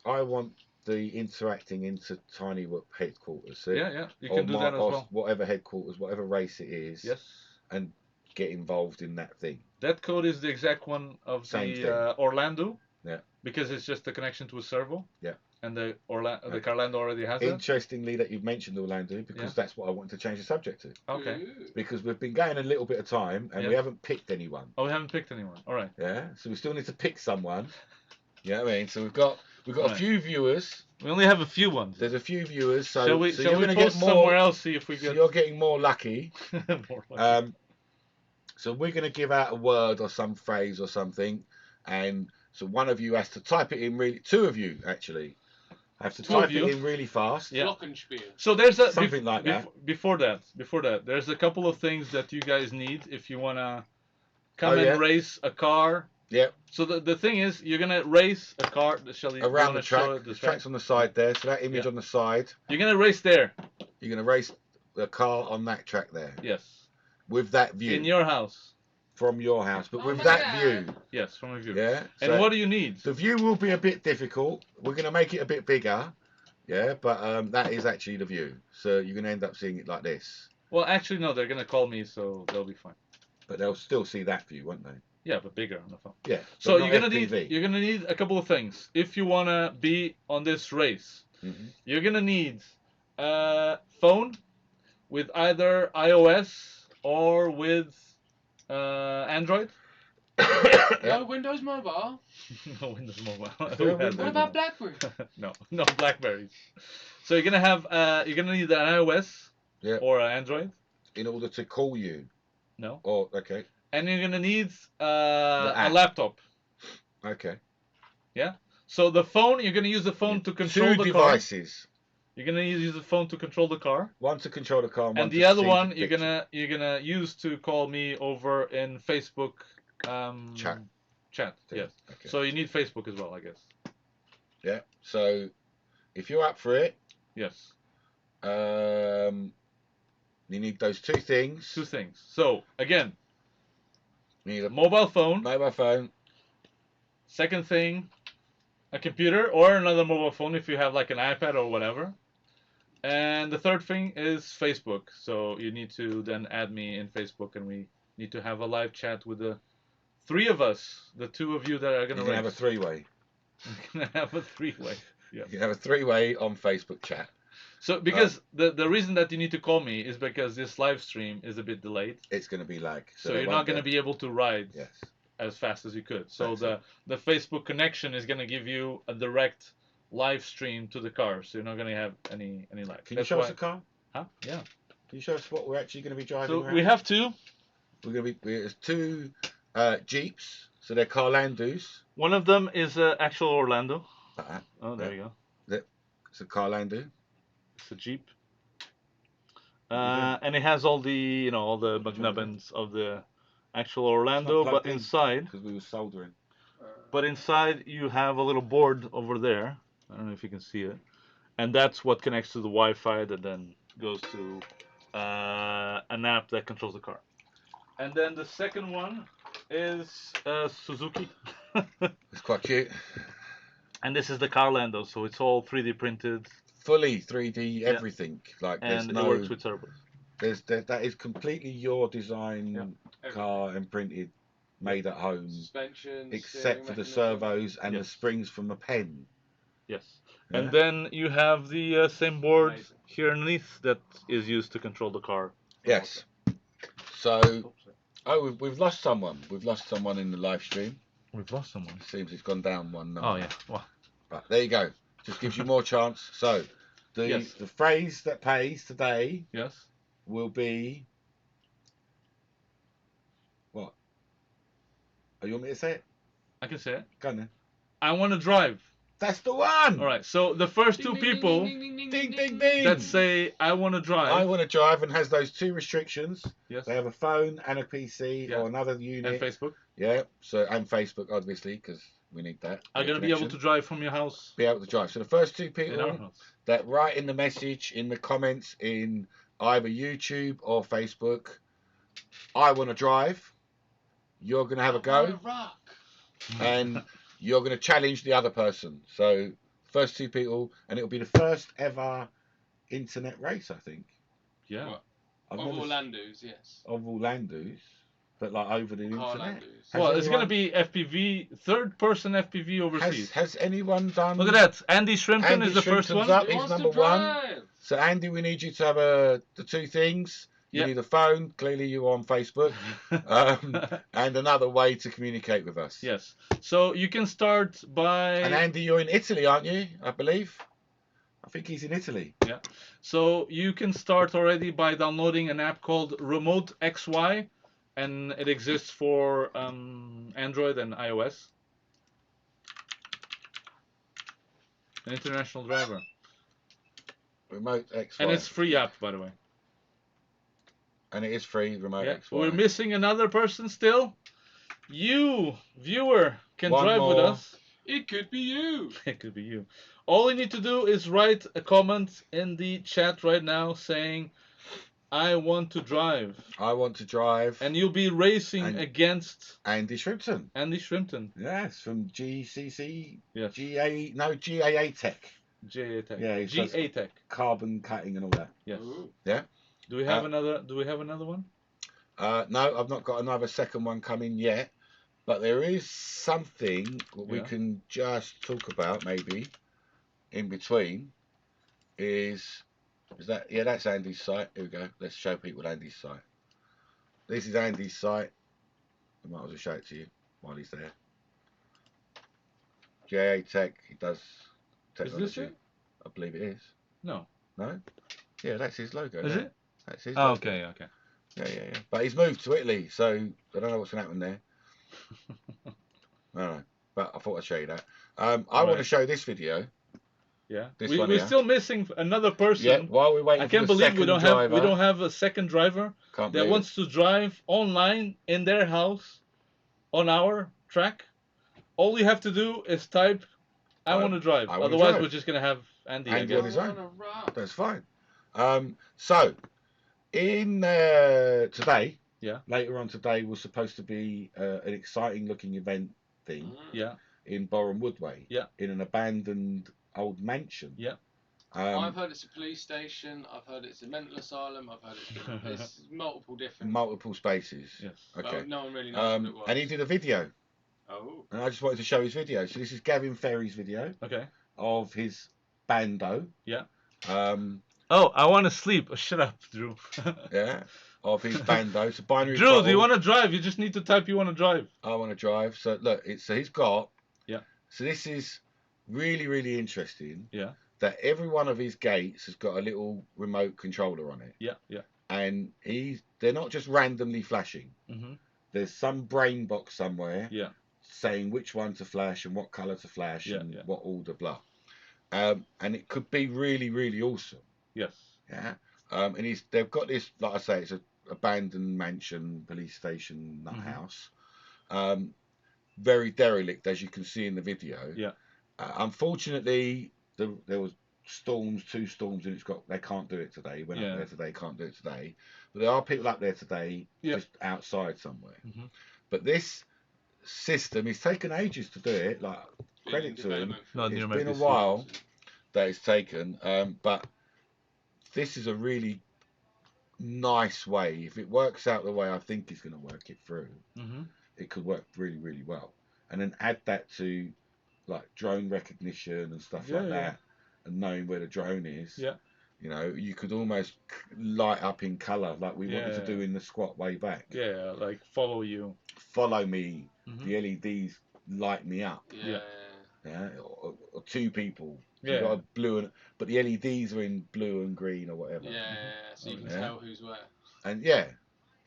I want the interacting into Tiny Whoop headquarters. See? yeah. You can do that as well. Whatever headquarters, whatever race it is. Yes. And get involved in that thing. That code is the exact one of Same the thing. Orlando. Yeah. Because it's just the connection to a servo. Yeah. And the Okay. Carlando already has it. Interestingly, that you've mentioned Orlando, because Yeah. that's what I wanted to change the subject to. Okay. Ooh. Because we've been going a little bit of time, and we Yeah. haven't picked anyone. Oh, we haven't picked anyone. All right. Yeah, so we still need to pick someone. You know what I mean? So we've got a Right. few viewers. We only have a few ones. There's a few viewers, so shall we you're going to post get more. somewhere else, see if we So get you're getting more lucky. more lucky. So we're going to give out a word or some phrase or something, and so one of you has to type it in really. 2 of you actually have to Two of type you? it in really fast. Yeah. Glockenspiel. So there's a Something like that. Before that, there's a couple of things that you guys need if you wanna come Oh, and yeah? race a car. Yeah, So the thing is, you're gonna race a car. Shall you around wanna the show track. it The this track's way? on the side there, so that image Yeah. on the side. You're gonna race there. You're going to race the car on that track there Yes. with that view In your house. from your house, but Oh with my that God. view. Yes, from a view. Yeah. And so what do you need? the view will be a bit difficult. We're going to make it a bit bigger. Yeah, but that is actually the view. So you're going to end up seeing it like this. Well, actually, no. They're gonna call me, so they'll be fine. But they'll still see that view, won't they? Yeah, but bigger on the phone. Yeah. So but you're not gonna FPV. need a couple of things if you wanna be on this race. Mhm. You're gonna need a phone with either iOS or with Android. No Windows Mobile. No Windows Mobile. No Who has Windows What it? about BlackBerry? No Blackberries. So you're gonna need an iOS Yeah. or an Android. In order to call you. No. Oh, okay. And you're gonna need a app. laptop. Okay. So the phone, you're gonna use the phone to control 2 the car. devices. You're gonna use the phone to control the car. One to control the car, and one And to the other see one the you're picture. gonna use to call me over in Facebook Chat. Chat, Yeah, yes. Okay. So you need Facebook as well, I guess. Yeah. So if you're up for it, Yes. you need those 2 things. 2 things. So again, You need a mobile phone. mobile phone. Second thing, a computer or another mobile phone if you have like an iPad or whatever. And the third thing is Facebook. So you need to then add me in Facebook, and we need to have a live chat with the 3 of us, the 2 of you that are You're gonna gonna have a race. 3-way. We're gonna have a 3-way. You can have a 3-way on Facebook chat. So because the reason that you need to call me is because this live stream is a bit delayed. It's going to be lag. So they you're won't not going to be able to ride Yes. as fast as you could. So That's the Facebook connection is going to give you a direct live stream to the car. So you're not going to have any lag. Can you That's show why- us the car? Huh? Yeah. Can you show us what we're actually going to be driving So around? we have 2. We're going to be. There's 2 Jeeps, so they're Carlandus. One of them is actual Orlando. Like that. Oh, there you go. It's a Carlandu. It's a Jeep. What are you doing? And it has all the all the What do you want to do? McNubbins of the actual Orlando, but inside. Because we were soldering. But inside you have a little board over there. I don't know if you can see it, and that's what connects to the Wi-Fi that then goes to an app that controls the car. And then the second one is Suzuki. It's quite cute. And this is the Carlando, so it's all 3D printed. Fully 3D everything. Like and there's it works with turbos. That is completely your design car and printed, made at home. Suspension, except for the servos and the springs from a pen. Yes. Yeah. And then you have the same board here underneath that is used to control the car. Yes. So, we've lost someone. We've lost someone in the live stream. We've lost someone. Seems it's gone down one number. Oh yeah. Well. But there you go. Just gives you more chance. So, the phrase that pays today will be what? Oh, you want me to say it? I can say it. Go on then. I want to drive. That's the one. All right. So the first two people ding ding ding that say I want to drive. I want to drive and has those two restrictions. Yes. They have a phone and a PC or another unit. And Facebook. Yeah. So and Facebook obviously because we need that. I'm gonna be able to drive from your house. Be able to drive. So the first two people that write in the message in the comments in either YouTube or Facebook, I want to drive. You're gonna have a go. And you're going to challenge the other person. So, first two people, and it'll be the first ever internet race, I think. Yeah. Of Orlando's, yes. Of Orlando's, but like over the internet. Well, it's going to be FPV, third person FPV overseas. Has anyone done... Look at that. Andy Shrimpton is the first one. Up. He's number one. So, Andy, we need you to have the two things. You need a phone. Clearly, you're on Facebook. And another way to communicate with us. Yes. So you can start by... And Andy, you're in Italy, aren't you? I believe. I think he's in Italy. Yeah. So you can start already by downloading an app called Remote XY. And it exists for Android and iOS. An international driver. Remote XY. And it's free app, by the way. And it is free, Remote XY. We're missing another person still. You, viewer, can drive with us. It could be you. It could be you. All you need to do is write a comment in the chat right now saying, I want to drive. I want to drive. And you'll be racing against... Andy Shrimpton. Andy Shrimpton. Yes, from GCC. Yes. GAA Tech. GAA Tech. Yeah, GA Tech. Carbon cutting and all that. Yes. Ooh. Yeah. Do we have another? Do we have another one? No, I've not got another second one coming yet. But there is something that we can just talk about maybe in between. Is that that's Andy's site. Here we go. Let's show people Andy's site. This is Andy's site. I might as well show it to you while he's there. JA Tech. He does technology. Is this it? I believe it is. No. No. Yeah, that's his logo. Is it? That's his. Oh, logo. okay, okay. Yeah. But he's moved to Italy, so I don't know what's going to happen there. No, but I thought I'd show you that. I want to show this video. Yeah. We're still missing another person. Yeah. While we're waiting, I can't believe we don't have a second driver that wants to drive online in their house on our track. All you have to do is type, "I want to drive." Otherwise, we're just gonna have Andy on his own. That's fine. So in today. Yeah. Later on today was supposed to be an exciting looking event thing. Yeah. In Boreham Woodway. Yeah. In an abandoned old mansion. Yeah. I've heard it's a police station. I've heard it's a mental asylum. I've heard it's multiple different. Multiple spaces. Yes. Okay. But no one really knows what it was. And he did a video. Oh. And I just wanted to show his video. So this is Gavin Ferry's video. Okay. Of his bando. Yeah. Oh, I want to sleep. Oh, shut up, Drew. Yeah. Of his bando. It's a binary. Drew, do you want to drive? You just need to type you want to drive. I want to drive. So look, he's got. Yeah. So this is really, really interesting. Yeah. That every one of his gates has got a little remote controller on it. Yeah. Yeah. And they're not just randomly flashing. Mm-hmm. there's some brain box somewhere Yeah. saying which one to flash and what colour to flash Yeah, and yeah. what order, blah. And it could be really, really awesome. Yes. Yeah. And they've got this, like I say, it's a abandoned mansion, police station, nut house. Very derelict, as you can see in the video. Yeah. Unfortunately, there was two storms, and they can't do it today. Went up there today, can't do it today. But there are people up there today, just outside somewhere. But this system, it's taken ages to do it. Like, credit to them. It's been a while that it's taken, but this is a really nice way. If it works out the way I think it's going to work it through, it could work really, really well. And then add that to like drone recognition and stuff like that, and knowing where the drone is. Yeah. You know, you could almost light up in colour like we wanted to do in the squat way back. Yeah, like follow you. Follow me. The LEDs light me up. Yeah. Or two people. So Yeah. you've got a blue but the LEDs are in blue and green or whatever. So you can tell who's where. And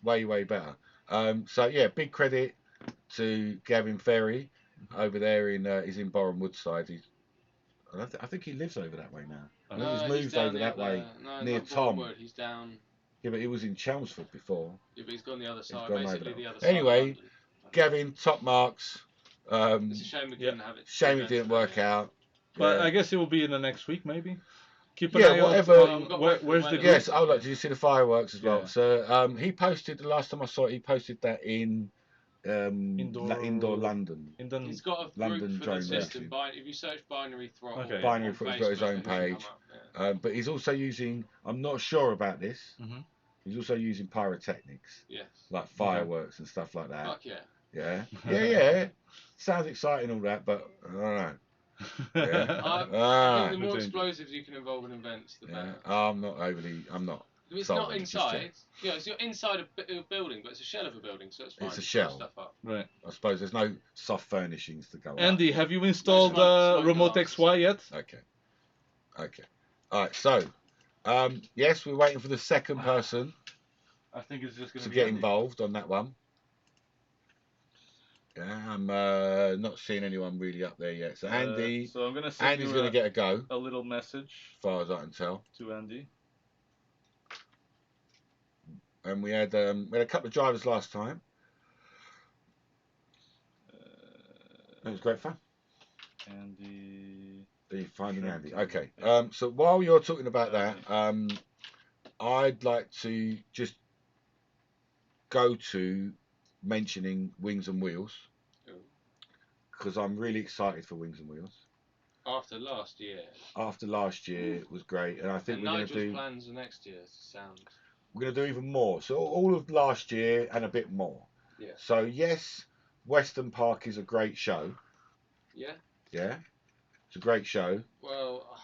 way, way better. So yeah, big credit to Gavin Ferry over there he's in Boreham Woodside. I think he lives over that way now. I think he's moved over that way near Tom. He's down. Yeah, but he was in Chelmsford before. Yeah, but he's gone the other side. Gone Basically over the other side. Anyway, side. Gavin, top marks. It's a shame we couldn't have it. Shame it didn't work out. But I guess it will be in the next week, maybe. Keep an eye whatever. out. Where's the group? Yes. Oh, look, did you see the fireworks as well? So he posted the last time I saw it. He posted that in indoor London. He's got a London group for the drone system. If you search Binary Throttle, Binary Throttle, he's got his own page. But he's also using. I'm not sure about this. He's also using pyrotechnics. Yes. Like fireworks and stuff like that. Fuck yeah. Yeah. Yeah. Sounds exciting, all that, but I don't know. I think the more explosives you can involve in events, the better. I'm not. It's not inside. Yeah, it's inside a building, but it's a shell of a building, so it's fine. It's a shell. Stuff up. Right. I suppose there's no soft furnishings to go on. Andy, have you installed Remote XY yet? Okay. All right. So, yes, we're waiting for the second person. I think it's just going to get involved on that one. Yeah, I'm not seeing anyone really up there yet. So Andy, so I'm gonna send Andy's going to get a go. A little message. As far as I can tell. To Andy. And we had a couple of drivers last time. It was great fun. Andy. Are you finding Andy? Okay. So while you're talking about that, I'd like to just go to mentioning Wings and Wheels, because I'm really excited for Wings and Wheels. After last year. It was great, and I think we're going to do plans for next year. We're going to do even more. So all of last year and a bit more. Yeah. So yes, Western Park is a great show. Yeah. Yeah. It's a great show. Well,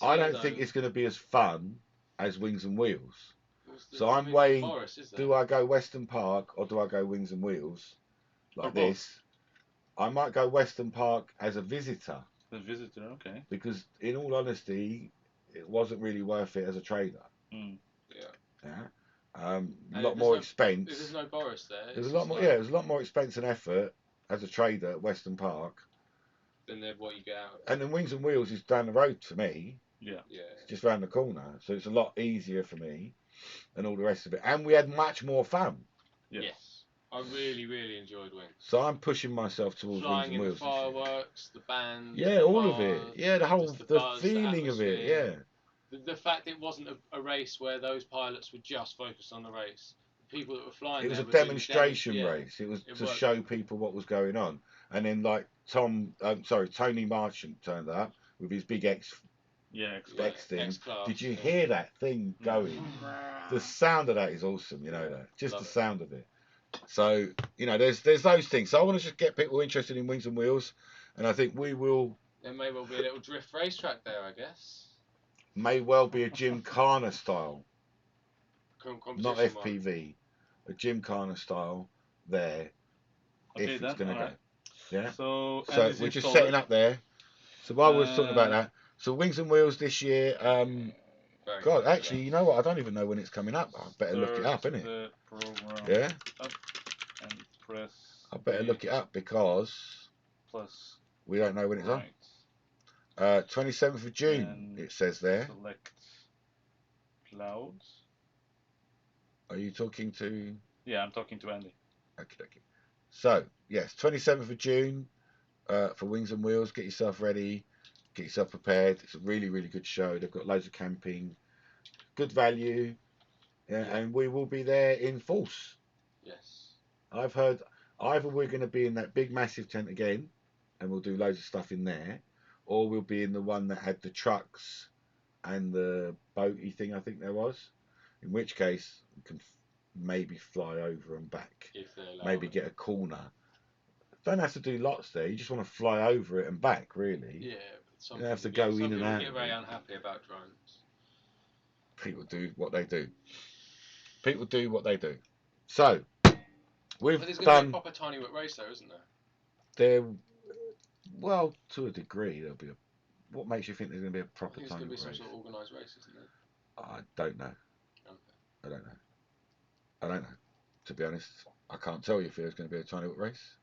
I don't think it's going to be as fun as Wings and Wheels. So I'm weighing, do I go Western Park or do I go Wings and Wheels like this? I might go Western Park as a visitor. Okay. Because in all honesty, it wasn't really worth it as a trader. Yeah. A lot more expense. There's no Boris there. There's a lot more. Yeah, there's a lot more expense and effort as a trader at Western Park than what you get out. And then Wings and Wheels is down the road for me. Yeah. It's just round the corner, so it's a lot easier for me, and all the rest of it. And we had much more fun. Yes. I really, really enjoyed Wings. So I'm pushing myself towards Flying Wings and Wheels. The fireworks, the band. Yeah, all of it. Yeah, the feeling of it. Yeah. The fact it wasn't a race where those pilots were just focused on the race. The people that were flying. It was a demonstration race. It was to show people what was going on. And then like Tony Marchant turned up with his big X thing. X-Class, did you hear that thing going? The sound of that is awesome. You know that. Just the sound of it. So, you know, there's those things. So I want to just get people interested in Wings and Wheels, and I think we will. There may well be a little drift racetrack there, I guess. May well be a Gymkhana style, not FPV, a Gymkhana style there. Okay, if it's going to go. Yeah. So we're just setting up there. So while we're talking about that, so Wings and Wheels this year. God, actually, you know what? I don't even know when it's coming up. I better look it up, innit? Yeah. press. I better look it up because plus we don't know when it's right. on. 27th of June, And it says there. select clouds. Are you talking to? Yeah, I'm talking to Andy. Okay. So, yes, 27th of June for Wings and Wheels. Get yourself ready. Get yourself prepared. It's a really, really good show. They've got loads of camping. Good value. Yeah, and we will be there in force. Yes. I've heard either we're going to be in that big, massive tent again, and we'll do loads of stuff in there, or we'll be in the one that had the trucks and the boaty thing, I think there was. In which case, we can maybe fly over and back. If they allow maybe it. get a corner. Don't have to do lots there. You just want to fly over it and back, really. Yeah, but some You don't have to people go get, in some and people out. get very unhappy about drones. People do what they do. People do what they do. So, we've But there's going to be done. a proper tiny whip race, though, isn't there? There, well, to a degree, there'll be a. What makes you think there's going to be a I proper think there's tiny going to be race? some sort of organised race, isn't there? I don't know. Okay. I don't know. I don't know. To be honest, I can't tell you if there's going to be a tiny whip race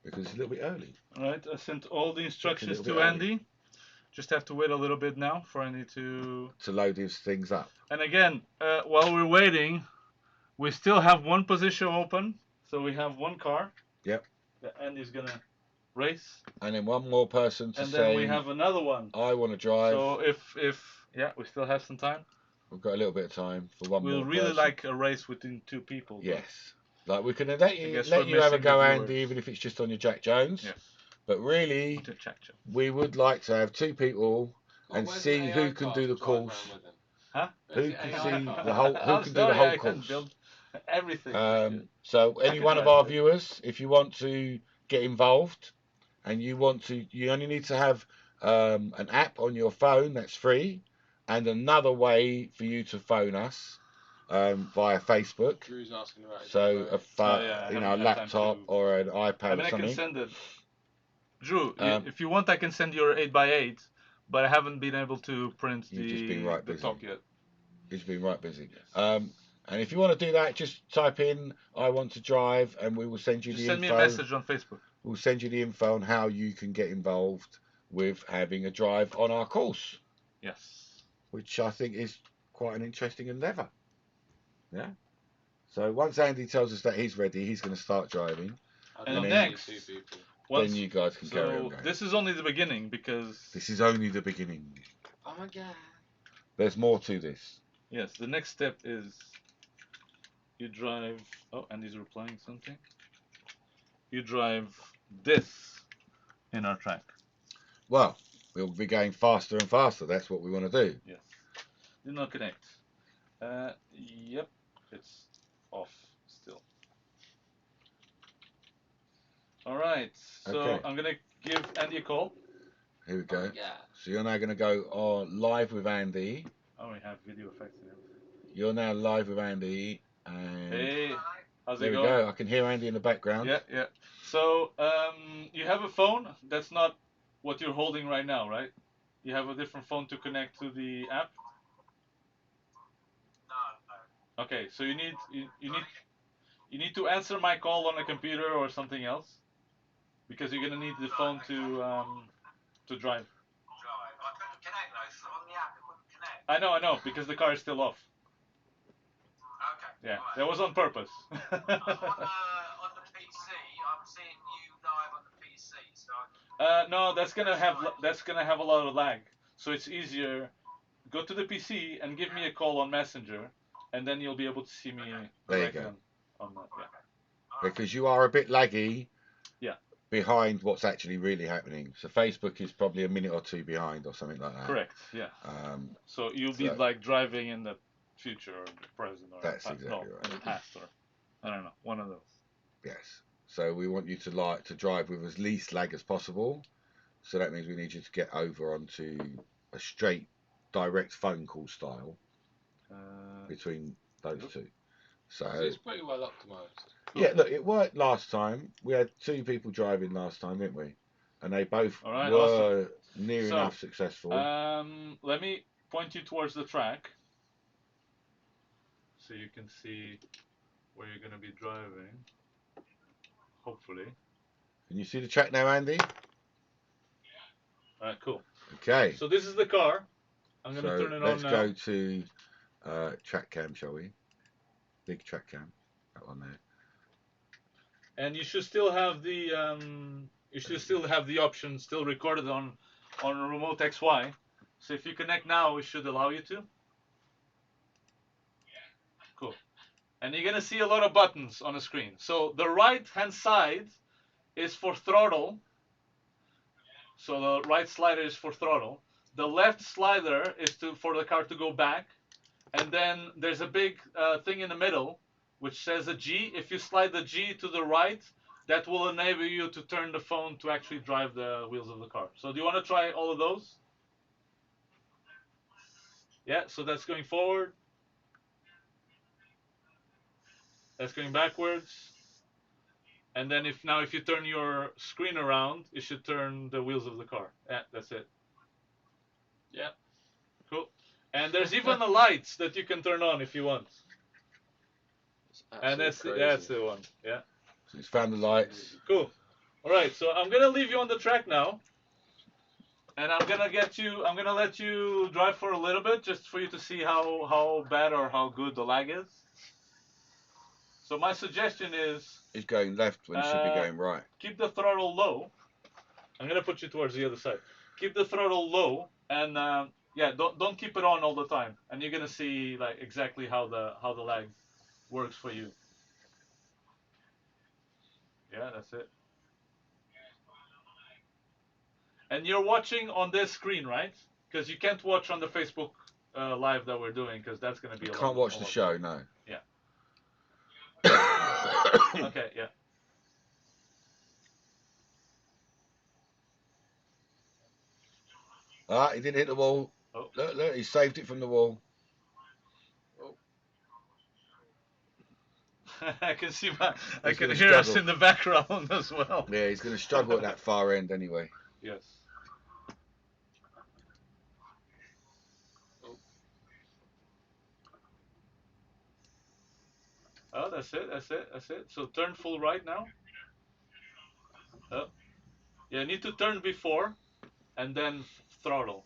because it's a little bit early. All right, I sent all the instructions little to bit Andy. Just have to wait a little bit now for Andy to load these things up. And again, while we're waiting, we still have one position open. So we have one car. Yep. That Andy's gonna race. And then one more person to and say. And then we have another one. I want to drive. So if we still have some time. We've got a little bit of time for one more. We'll really like a race within two people. Yes. Like we can let you we're have a missing go, the Andy, viewers. even if it's just on your Jack Jones. Yes. But really, we would like to have two people and see who can do the course. Huh? Who can see the whole? Who can do the whole course? Build everything. So any one of our viewers, if you want to get involved, and you only need to have an app on your phone that's free, and another way for you to phone us via Facebook. Drew's asking about it. So a laptop or an iPad or something. I can send it. Drew, if you want, I can send your 8x8, but I haven't been able to print the talk yet. He's been right busy. Yes. And if you want to do that, just type in "I want to drive," and we will send you the info. Send me a message on Facebook. We'll send you the info on how you can get involved with having a drive on our course. Yes. Which I think is quite an interesting endeavour. Yeah. So once Andy tells us that he's ready, he's going to start driving. And next, then you guys can carry on going. This is only the beginning because. This is only the beginning. Oh my god. There's more to this. Yes. The next step is you drive. Oh, Andy's replying something. You drive this in our track. Well, we'll be going faster and faster. That's what we want to do. Yes. Did not connect. Yep. It's off still. All right. So okay. I'm gonna give Andy a call. Here we go. Oh, yeah. So you're now going to go live with Andy. Oh, we have video effects and everything. You're now live with Andy. And hey, how's it going? There we go. I can hear Andy in the background. Yeah. So you have a phone. That's not what you're holding right now, right? You have a different phone to connect to the app. No. Okay, so you need to answer my call on a computer or something else, because you're gonna need the phone to drive. I couldn't connect though, so on the app it wouldn't connect. I know, because the car is still off. Okay. Yeah, that was on purpose. on the PC, I'm seeing you live on the PC, so. No, that's gonna have a lot of lag. So it's easier. Go to the PC and give me a call on Messenger, and then you'll be able to see me. There you go. On that, yeah. Because you are a bit laggy. Yeah. Behind what's actually really happening. So Facebook is probably a minute or two behind or something like that. Correct. Yeah. So you'll be like driving in the future or the present or that's exactly right. In the past or I don't know, one of those. Yes. So we want you to drive with as least lag as possible. So that means we need you to get over onto a straight direct phone call style between those two. So it's pretty well optimized. Yeah, look, it worked last time. We had two people driving last time, didn't we? And they both were near enough successful. Let me point you towards the track so you can see where you're going to be driving. hopefully. Can you see the track now, Andy? All right, cool. Okay. So this is the car. I'm gonna turn it on now. Let's go to track cam, shall we? Big track cam. That one there. And you should still have the option still recorded on remote XY. So if you connect now, it should allow you to. Cool. And you're gonna see a lot of buttons on the screen. So the right hand side is for throttle. So the right slider is for throttle. The left slider is for the car to go back. And then there's a big thing in the middle which says a G. If you slide the G to the right, that will enable you to turn the phone to actually drive the wheels of the car. So do you want to try all of those? Yeah, so that's going forward. That's going backwards. And then if you turn your screen around, it should turn the wheels of the car. Yeah, that's it. Yeah, cool. And there's even the lights that you can turn on if you want. And that's the one. Yeah. So it's found the lights. Cool. All right. So I'm gonna leave you on the track now, and I'm gonna let you drive for a little bit, just for you to see how bad or how good the lag is. So my suggestion is It's going left when it should be going right. keep the throttle low. I'm gonna put you towards the other side. Keep the throttle low, and don't keep it on all the time. And you're gonna see like exactly how the lag works for you. Yeah, that's it. And you're watching on this screen, right? Because you can't watch on the Facebook live that we're doing, because that's gonna be. Can't watch the show, no. Yeah. Okay. Yeah. Ah, he didn't hit the wall. Oh. Look, he saved it from the wall. Oh. I can see I He's can gonna hear us struggle. in the background as well. Yeah, he's going to struggle at that far end anyway. Yes. Oh, that's it. That's it. That's it. So turn full right now. Oh. Yeah, you need to turn before, and then throttle.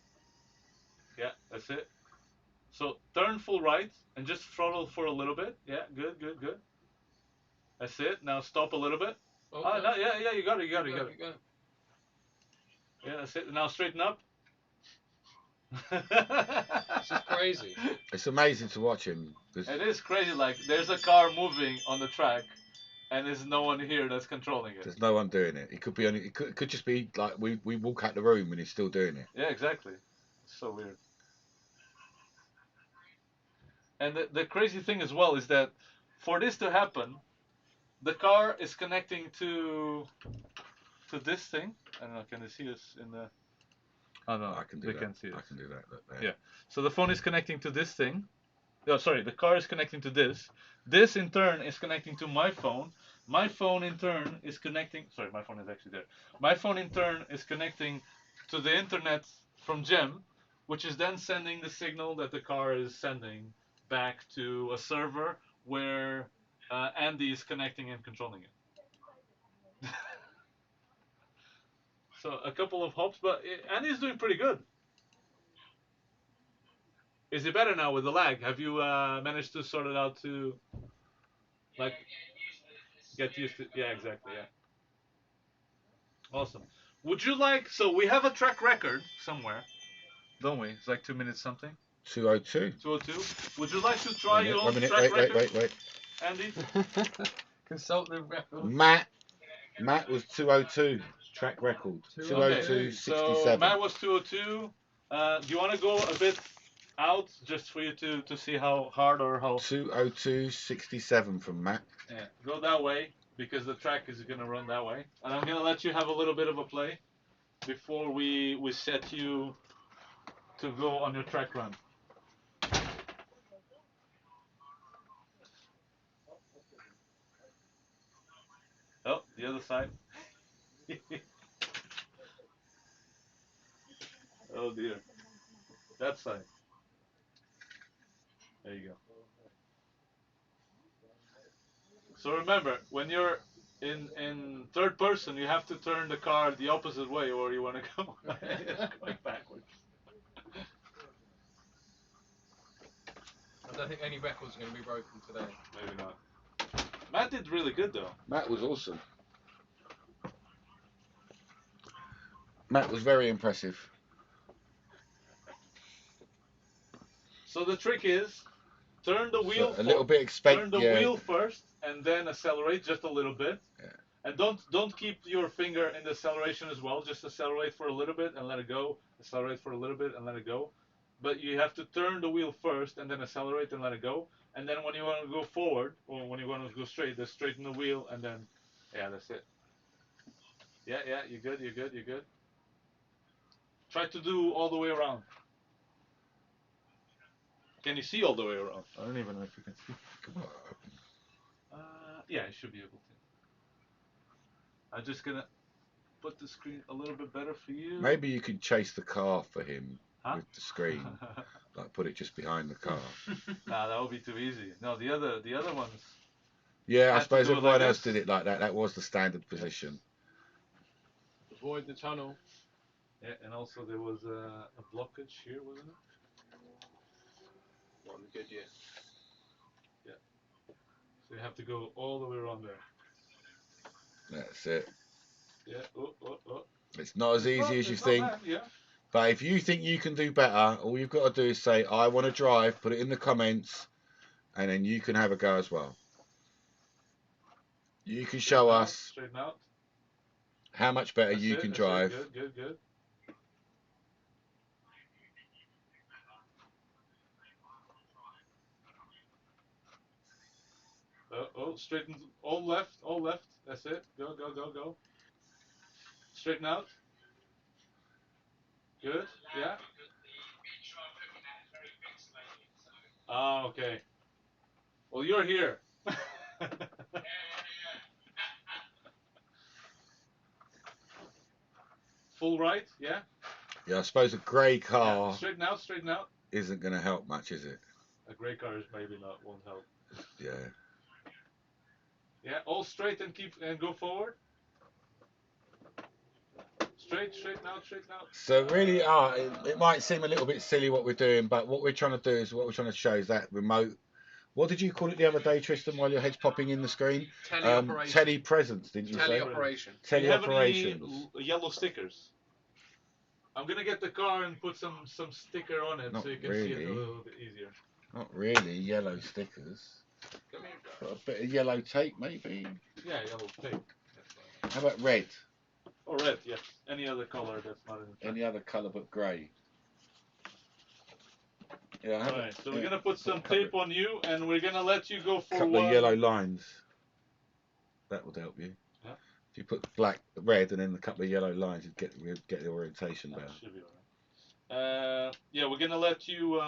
Yeah, that's it. So turn full right and just throttle for a little bit. Yeah, good, good, good. That's it. Now stop a little bit. Oh, Oh, no. no, yeah, you got it. Go. Yeah, that's it. Now straighten up. This is crazy. It's amazing to watch him. It is crazy. Like there's a car moving on the track, and there's no one here that's controlling it. There's no one doing it. It could be only. It could just be like we walk out the room and he's still doing it. Yeah, exactly. It's so weird. And the crazy thing as well is that for this to happen, the car is connecting to this thing. I don't know. Can they see us in the? Oh no, I can do they that. can't see us. I can do that. Look there. Yeah. So the phone is connecting to this thing. Oh, sorry. The car is connecting to this. This in turn is connecting to my phone. My phone in turn is connecting. Sorry, my phone is actually there. My phone in turn is connecting to the internet from Gem, which is then sending the signal that the car is sending back to a server where Andy is connecting and controlling it. So a couple of hops, but Andy's doing pretty good. Is it better now with the lag? Have you managed to sort it out to like get used to? Yeah, exactly. Yeah. Awesome. Would you like? So we have a track record somewhere, don't we? It's like 2 minutes something. 202. 202. Would you like to try your own track record, Wait. Andy? Consult the record. Matt was 202 track record. 202 So 67. Matt was 202. Do you want to go a bit out just for you to see how hard or how? 202 67 from Matt. Yeah, go that way because the track is gonna run that way, and I'm gonna let you have a little bit of a play before we set you to go on your track run. Oh, the other side. Oh dear. That side. There you go. So remember, when you're in third person, you have to turn the car the opposite way, or you want to go it's going backwards. I don't think any records are going to be broken today. Maybe not. Matt did really good though. Matt was awesome. Matt was very impressive. So the trick is turn the wheel. So a little bit turn the wheel first, and then accelerate just a little bit. Yeah. And don't keep your finger in the acceleration as well. Just accelerate for a little bit and let it go. Accelerate for a little bit and let it go. But you have to turn the wheel first and then accelerate and let it go. And then when you want to go forward or when you want to go straight, just straighten the wheel and then, yeah, that's it. Yeah, you're good, you're good, you're good. Try to do all the way around. Can you see all the way around? I don't even know if you can see. Yeah, you should be able to. I'm just gonna put the screen a little bit better for you. Maybe you could chase the car for him Huh? with the screen. Like put it just behind the car. Nah, that would be too easy. No, the other ones. Yeah, I Had to suppose do it everyone like else this. did it like that. That was the standard position. Avoid the tunnel. Yeah, and also there was a blockage here, wasn't it? Well, good, yeah. So you have to go all the way around there. That's it. Yeah. Oh. It's not as easy as you It's not think. bad, yeah. But if you think you can do better, all you've got to do is say, I want to drive, put it in the comments, and then you can have a go as well. You can show us Straighten out. how much better That's you it, can that's drive. it. Good. Straighten. All left. That's it. Go. Straighten out. Good. Yeah. Ah, okay. Well, you're here. Full right, yeah? Yeah, I suppose a grey Yeah. car Straighten out. isn't going to help much, is it? A grey car is maybe not, won't help. Yeah. Yeah, all straight and go forward. Straighten out. So really, it might seem a little bit silly what we're doing, but what we're trying to show is that remote. What did you call it the other day, Tristan, while your head's popping in the screen? Teleoperation. Telepresence, didn't you say? Teleoperation. Do you have any Teleoperations. yellow stickers? I'm gonna get the car and put some sticker on it Not so you can see it a really. little bit easier. Not really yellow stickers. Come here. Got a bit of yellow tape, maybe. Yeah, yellow tape. How about red? Or red, yes. Any other color that's not in the Any other colour but grey. Yeah. Alright, so we're gonna put some tape on you and we're gonna let you go for couple one. of yellow lines. That would help you. Yeah. If you put red, and then a couple of yellow lines, you'd get the orientation better. Should be alright. Yeah, we're gonna let you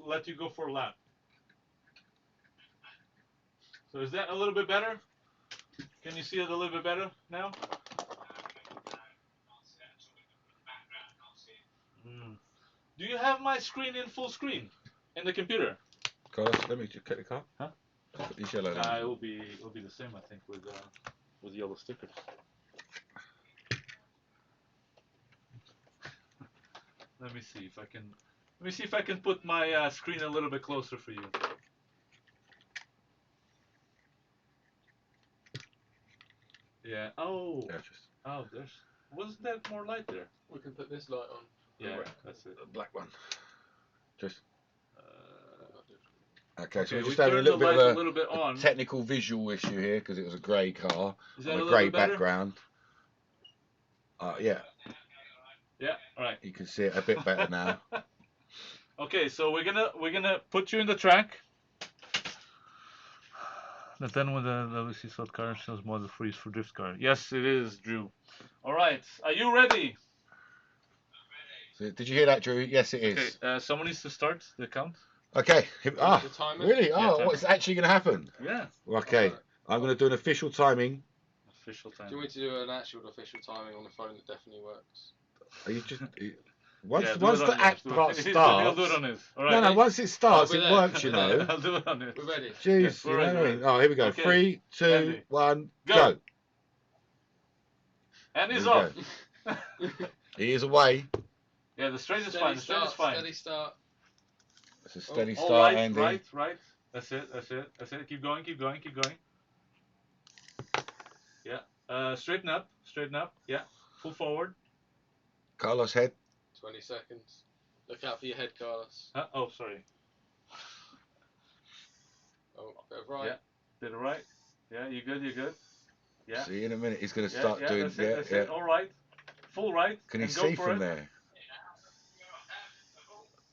let you go for a lap. So is that a little bit better? Can you see it a little bit better now? Do you have my screen in full screen in the computer? Carlos, let me just check the car. Huh? Put these yellow lines. It'll be the same, I think, with yellow stickers. Let me see if I can put my screen a little bit closer for you. Yeah. Oh. Wasn't that more light there? We can put this light on. Yeah, that's it. The black one. Just. Okay, Okay, so we're we just having a turned little the bit light of a little bit on. technical visual issue here because it was a grey car Is that on a a little grey bit better? background. Yeah. Yeah. All right. You can see it a bit better now. Okay, so we're gonna put you in the track. But then with the WC slot car shows model freeze for drift car. Yes, it is, Drew. All right, are you ready? So, did you hear that, Drew? Yes, it is. Okay, someone needs to start the count. Okay. The timer? Really? Yeah, timer. What's actually going to happen? Yeah. Okay. I'm going to do an official timing. Official time. Do you want me to do an actual official timing on the phone that definitely works? Are you just? Once Yeah, do once it the on act yours. part He'll do starts. it on his. All right. No, no. Once it starts, I'll it be there. works. You know. I'll do it on his. We're ready. Jeez, Yeah, you know what I we're mean? ready. Oh, here we go. Okay. 3, 2, Andy. 1, Go. go. And he's Here we off. He is away. Yeah, the straight is Steady fine. The straight start, is fine. Steady start. It's a steady All start, right, Andy. right. That's it. Keep going. Yeah. Straighten up. Yeah. Full forward. Carlos head. 20 seconds. Look out for your head, Carlos. Oh, sorry. Oh, bit of right. Yeah. Bit of right. Yeah, you good. Yeah. See, in a minute he's going to Yeah, start doing. That's it. All right. Full right. Can he and go see for from it. there?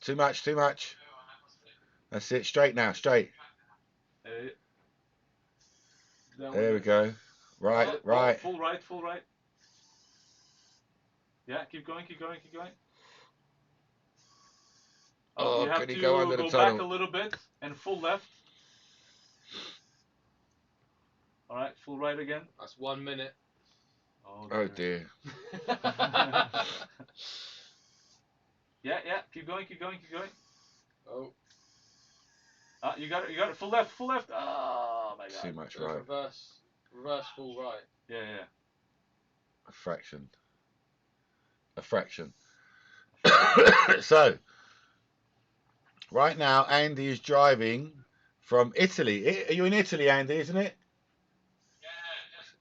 Too much. That's it. Straight now. Straight. There we go. Right. Oh, full right. Yeah, keep going. Oh, you have can he to go under the back tunnel? a little bit and full left. All right, full right again. That's 1 minute. Oh dear. Yeah, keep going. Oh, You got it. Full left. Oh my god. Too much right. reverse full right. Yeah. A fraction. So, right now, Andy is driving from Italy. Are you in Italy, Andy, isn't it? Yeah,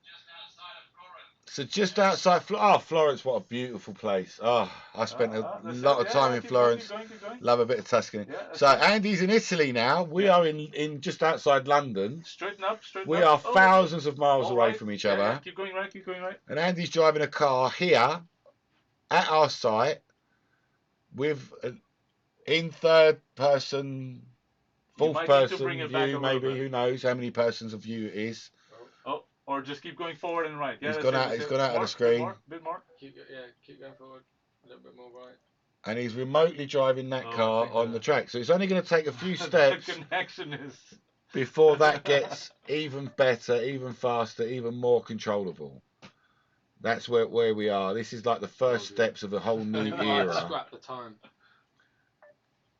just outside of Florence. So just outside Florence, what a beautiful place. Oh, I spent a lot of time in Florence. Keep going. Love a bit of Tuscany. Yeah, So Andy's in Italy now. We are in just outside London. Straighten up. We are thousands of miles away from each other. Yeah, keep going right. And Andy's driving a car here at our site with in third person, fourth person view, maybe. Who knows how many persons of view it is. Or just keep going forward and right. Yeah, He's gone out of the screen. Bit more. Keep going forward. A little bit more right. And he's remotely driving that car on the track. So it's only going to take a few steps The connection is... before that gets even better, even faster, even more controllable. That's where we are. This is like the first steps of a whole new era. Scrap the time.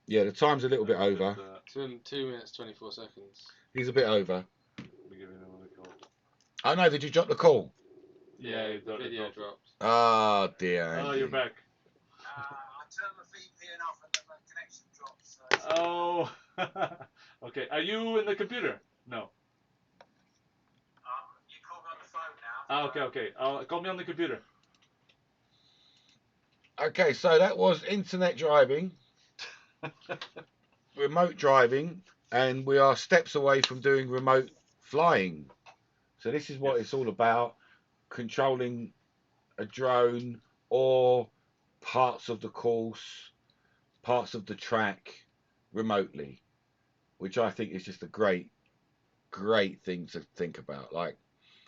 Yeah, the time's a little bit over. 2 minutes, 24 seconds. He's a bit over. Oh no, did you drop the call? Yeah, the video dropped. Ah, dear Andy. Oh, you're back. I turned my VPN off and then my connection dropped. So Oh. Okay, are you in the computer? No. you called me on the phone now. Okay. Call me on the computer. Okay, so that was internet driving, remote driving, and we are steps away from doing remote flying. So this is what it's all about, controlling a drone or parts of the course, parts of the track remotely, which I think is just a great thing to think about. Like,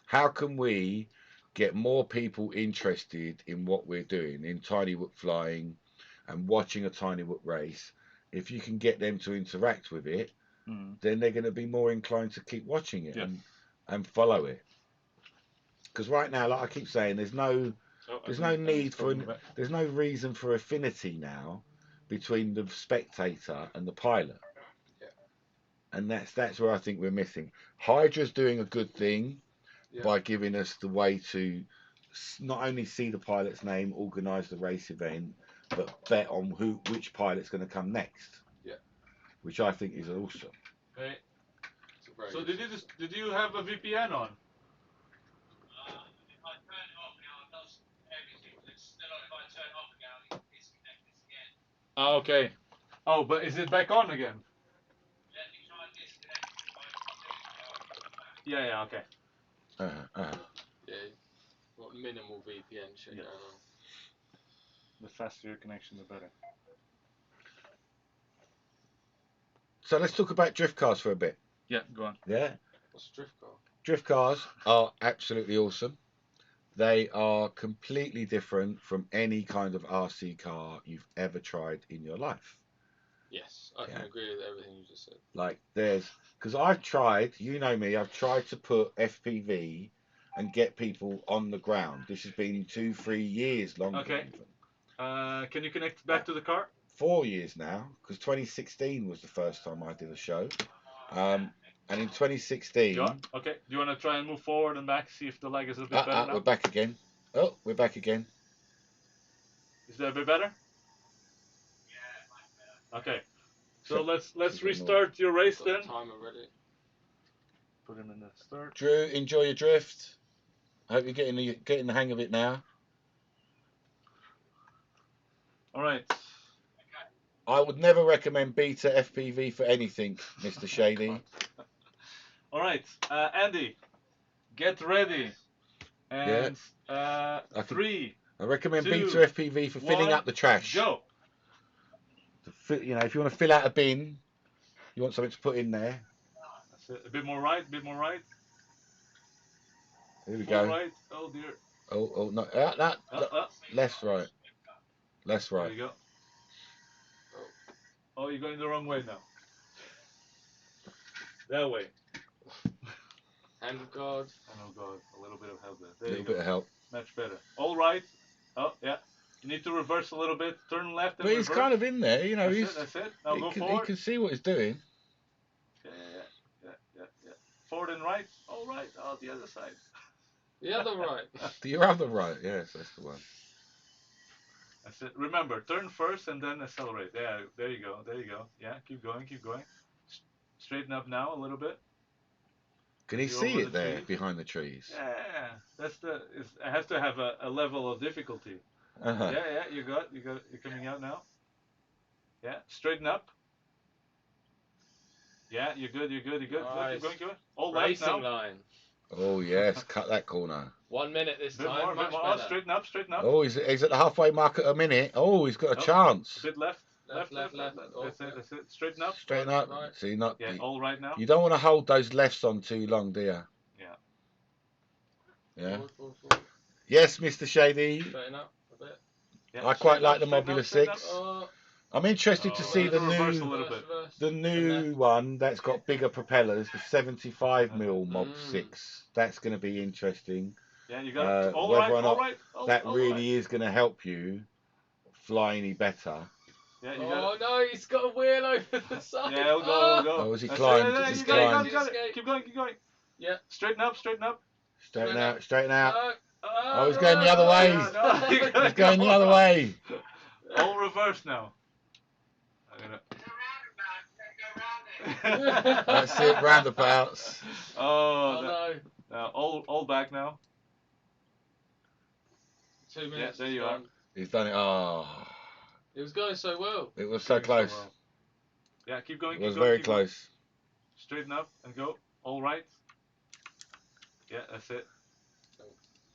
how can we get more people interested in what we're doing, in tiny whoop flying and watching a tiny whoop race? If you can get them to interact with it, then they're going to be more inclined to keep watching it and follow it. Because right now, like I keep saying, there's no reason for affinity now between the spectator and the pilot. And that's where I think we're missing. Hydra's doing a good thing by giving us the way to not only see the pilot's name, organise the race event, but bet on which pilot's going to come next. Yeah. Which I think is awesome. Okay. So did you have a VPN on? If I turn it off now, it does everything, but it's still on. If I turn it off again, it's connected again. Oh, okay. Oh, but is it back on again? Let me try and disconnect it. Yeah, okay. Yeah, what minimal VPN shit going on. The faster your connection, the better. So let's talk about drift cars for a bit. Yeah, go on. Yeah. What's a drift car? Drift cars are absolutely awesome. They are completely different from any kind of RC car you've ever tried in your life. Yes, I can agree with everything you just said. Like, because I've tried, you know me, I've tried to put FPV and get people on the ground. This has been 2-3 years longer even. Can you connect back to the car? 4 years now, because 2016 was the first time I did a show. And in 2016... Okay. Do you want to try and move forward and back, see if the lag is a bit better now? We're back again. Oh, we're back again. Is that a bit better? Okay. So let's restart your race then. Timer ready. Put him in the start. Drew, enjoy your drift. I hope you're getting the hang of it now. All right. I would never recommend beta FPV for anything, Mr. Shady. All right, Andy, get ready. And 3. I recommend 2, beta FPV for filling 1, up the trash. Go. You know, if you want to fill out a bin, you want something to put in there. That's it. A bit more right. Bit more right. Here we go. Right. Oh dear. Oh no. Left, right. Left, right. There you go. Oh, you're going the wrong way now. That way. Hand of God. Oh God, a little bit of help there. A There little you go. bit of help. Much better. All right. Oh yeah. You need to reverse a little bit. Turn left and But he's reverse. kind of in there, you know. That's it. Now go He forward. can see what he's doing. Yeah. Forward and right. All right. Oh, the other side. The other right. The other right. Yes, that's the one. That's it. Remember, turn first and then accelerate. Yeah, there you go. Yeah, keep going. Straighten up now a little bit. Can he see it there behind the trees? Yeah, it has to have a level of difficulty. Uh-huh. Yeah, you got you're coming out now. Yeah, straighten up. Yeah, you're good. Nice. Keep going. All left Racing now. line. Oh yes, cut that corner. 1 minute this Bit time. more. Much Oh, better. straighten up. Oh, he's at the halfway mark at a minute. Oh, he's got a chance. A bit left. Left. Oh, That's it. Straighten up. Straighten up. Right. See, not. Yeah, all right now. You don't want to hold those lefts on too long, do you? Yeah. Forward. Yes, Mr. Shady. Straighten up a bit. Yeah, I quite like the straighten Mobula up, straighten 6. up. I'm interested to see the reverse a new little bit. the new one that's got bigger propellers, the 75mm Mob 6. That's going to be interesting. Yeah, you got it. All whether right, or not all right. that really is going to help you fly any better. Yeah, you got it. No, he's got a wheel over the side. Yeah, we'll go. Oh, has he That's climbed? it. He's You got climbed. it. Keep going. Yeah. Straighten up. Straighten out. No. Oh, he's going the other way. No, He's going the other way. All reverse now. That's it, roundabouts. Oh no. All back now. 2 minutes. Yeah, there you are. He's done it. Oh, It was going so well. it was so close. Yeah, keep going. It was very close. Straighten up and go. All right. Yeah, that's it.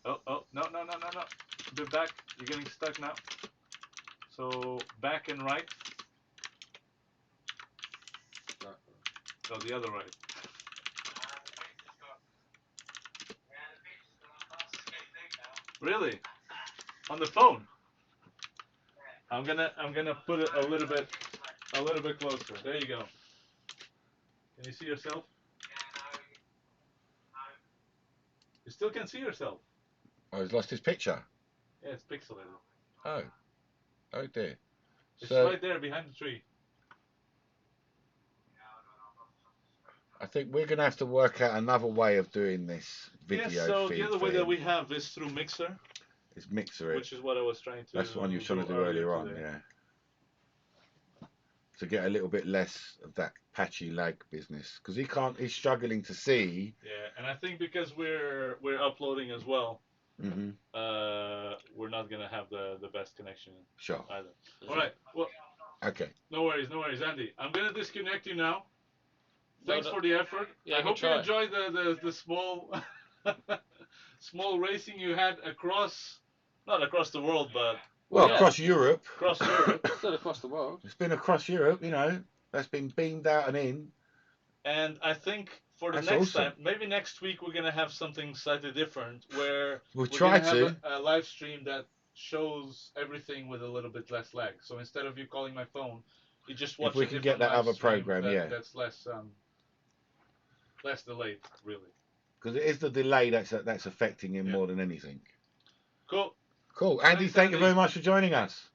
Oh, no. A bit back. You're getting stuck now. So back and right. No, the other right. Really? On the phone? I'm gonna put it a little bit closer. There you go. Can you see yourself? You still can see yourself. Oh, he's lost his picture. Yeah, it's pixelated. Oh dear. It's So right there behind the tree. I think we're going to have to work out another way of doing this video feed. So the other way for that him. we have is through Mixer, Is Mixer it. which is what I was trying to. That's the one you were trying to do earlier on, yeah. To get a little bit less of that patchy lag business, because he's struggling to see. Yeah, and I think because we're uploading as well, we're not gonna have the best connection Sure. either. All right, well, Okay. no worries, Andy. I'm gonna disconnect you now. Thanks for the effort. Yeah, I hope you try. enjoyed the small small racing you had not across the world, but Well, Yeah. across Europe. across Europe. Still across the world. It's been across Europe, you know. That's been beamed out and in. And I think for the That's next awesome. time, maybe next week we're gonna have something slightly different, where We'll we're try gonna have to. a live stream that shows everything with a little bit less lag. So instead of you calling my phone, you just watch. If we a can different get that live other stream program, yeah. That's less delayed, really. Because it is the delay that's affecting him Yeah. more than anything. Cool. Cool. Andy, Thanks, thank you Andy. very much for joining us.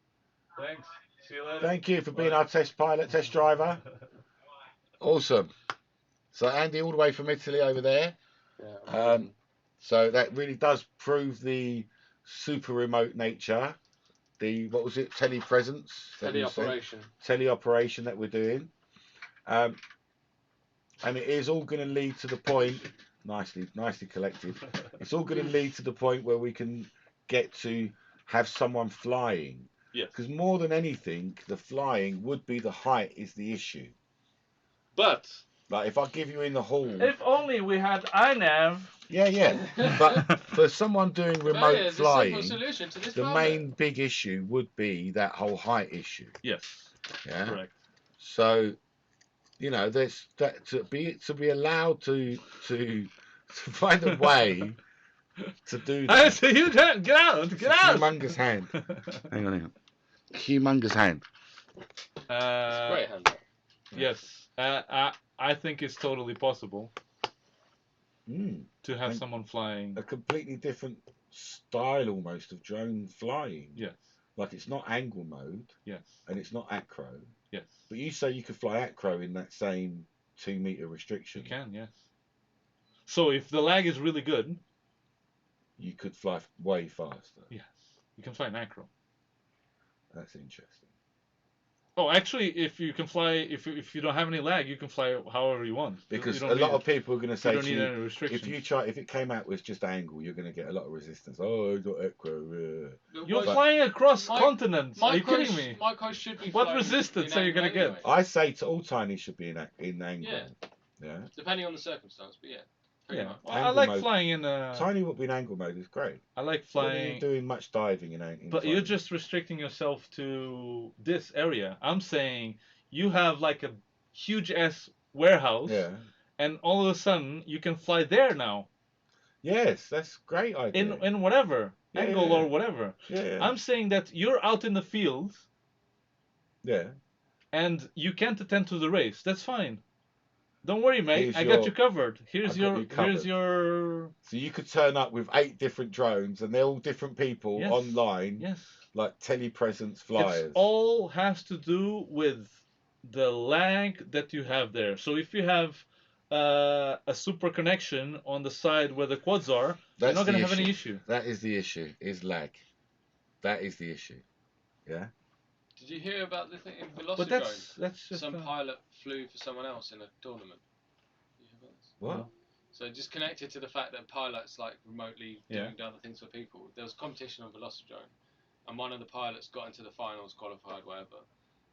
Thanks. See you later. Thank you for being Bye. our test pilot, test driver. Awesome. So Andy, all the way from Italy over there. Yeah. So that really does prove the super remote nature. The, what was it, telepresence? Teleoperation. Teleoperation that we're doing. And it is all going to lead to the point, nicely collected, it's all going to lead to the point where we can get to have someone flying. Yes. Because more than anything, the flying would be the height is the issue. But Like if I give you in the hall. if only we had INAV. Yeah. But for someone doing remote flying, Solution to this the problem. main big issue would be that whole height issue. Yes. Yeah. Correct. So, you know, there's that to be allowed to find a way to do that. I say you can't get out. Get out. Humongous hand. Hang on. Humongous hand. Great hand. Yes. I think it's totally possible to have And someone flying. a completely different style almost of drone flying. Yes. Like it's not angle mode Yes. and it's not acro. Yes. But you say you could fly acro in that same 2 meter restriction. You can. Yes. So if the lag is really good, You could fly way faster. yes, you can fly macro. That's interesting. Oh, actually, if you can fly, if you don't have any lag, you can fly however you want. Because you don't a need lot it. of people are going to You say don't to need you, any restrictions. if it came out with just angle, you're going to get a lot of resistance. Oh, I got acro. You're But- flying across continents. Are you kidding me? Micro should be. What flying resistance in are you angle gonna get? anyway, I say to all tiny should be in angle. Yeah. Yeah. Depending on the circumstance, but yeah. Pretty Yeah. much. Well, I Angle like mode. flying in. Tiny would be in angle mode is great. I like When are you flying. doing much diving in angle. But you're just restricting yourself to this area. I'm saying you have like a huge ass warehouse, Yeah. and all of a sudden you can fly there now Yes, that's a great idea. in whatever Yeah, angle yeah. or whatever. Yeah. I'm saying that you're out in the field Yeah. and you can't attend to the race. That's fine. Don't worry, mate. Here's I got your- you covered. I got you Here's covered. your So you could turn up with 8 different drones and they're all different people Yes. online, yes. like telepresence flyers. It all has to do with the lag that you have there. So if you have a super connection on the side where the quads are, you're not going to have any issue. That is the issue, is lag. That is the issue. Yeah? Did you hear about the thing in But Velocidrone? that's just Some pilot flew for someone else in a tournament. You hear about this? What? No. So just connected to the fact that pilots like remotely Yeah. doing other things for people. There was competition on Velocidrone, and one of the pilots got into the finals, qualified, whatever,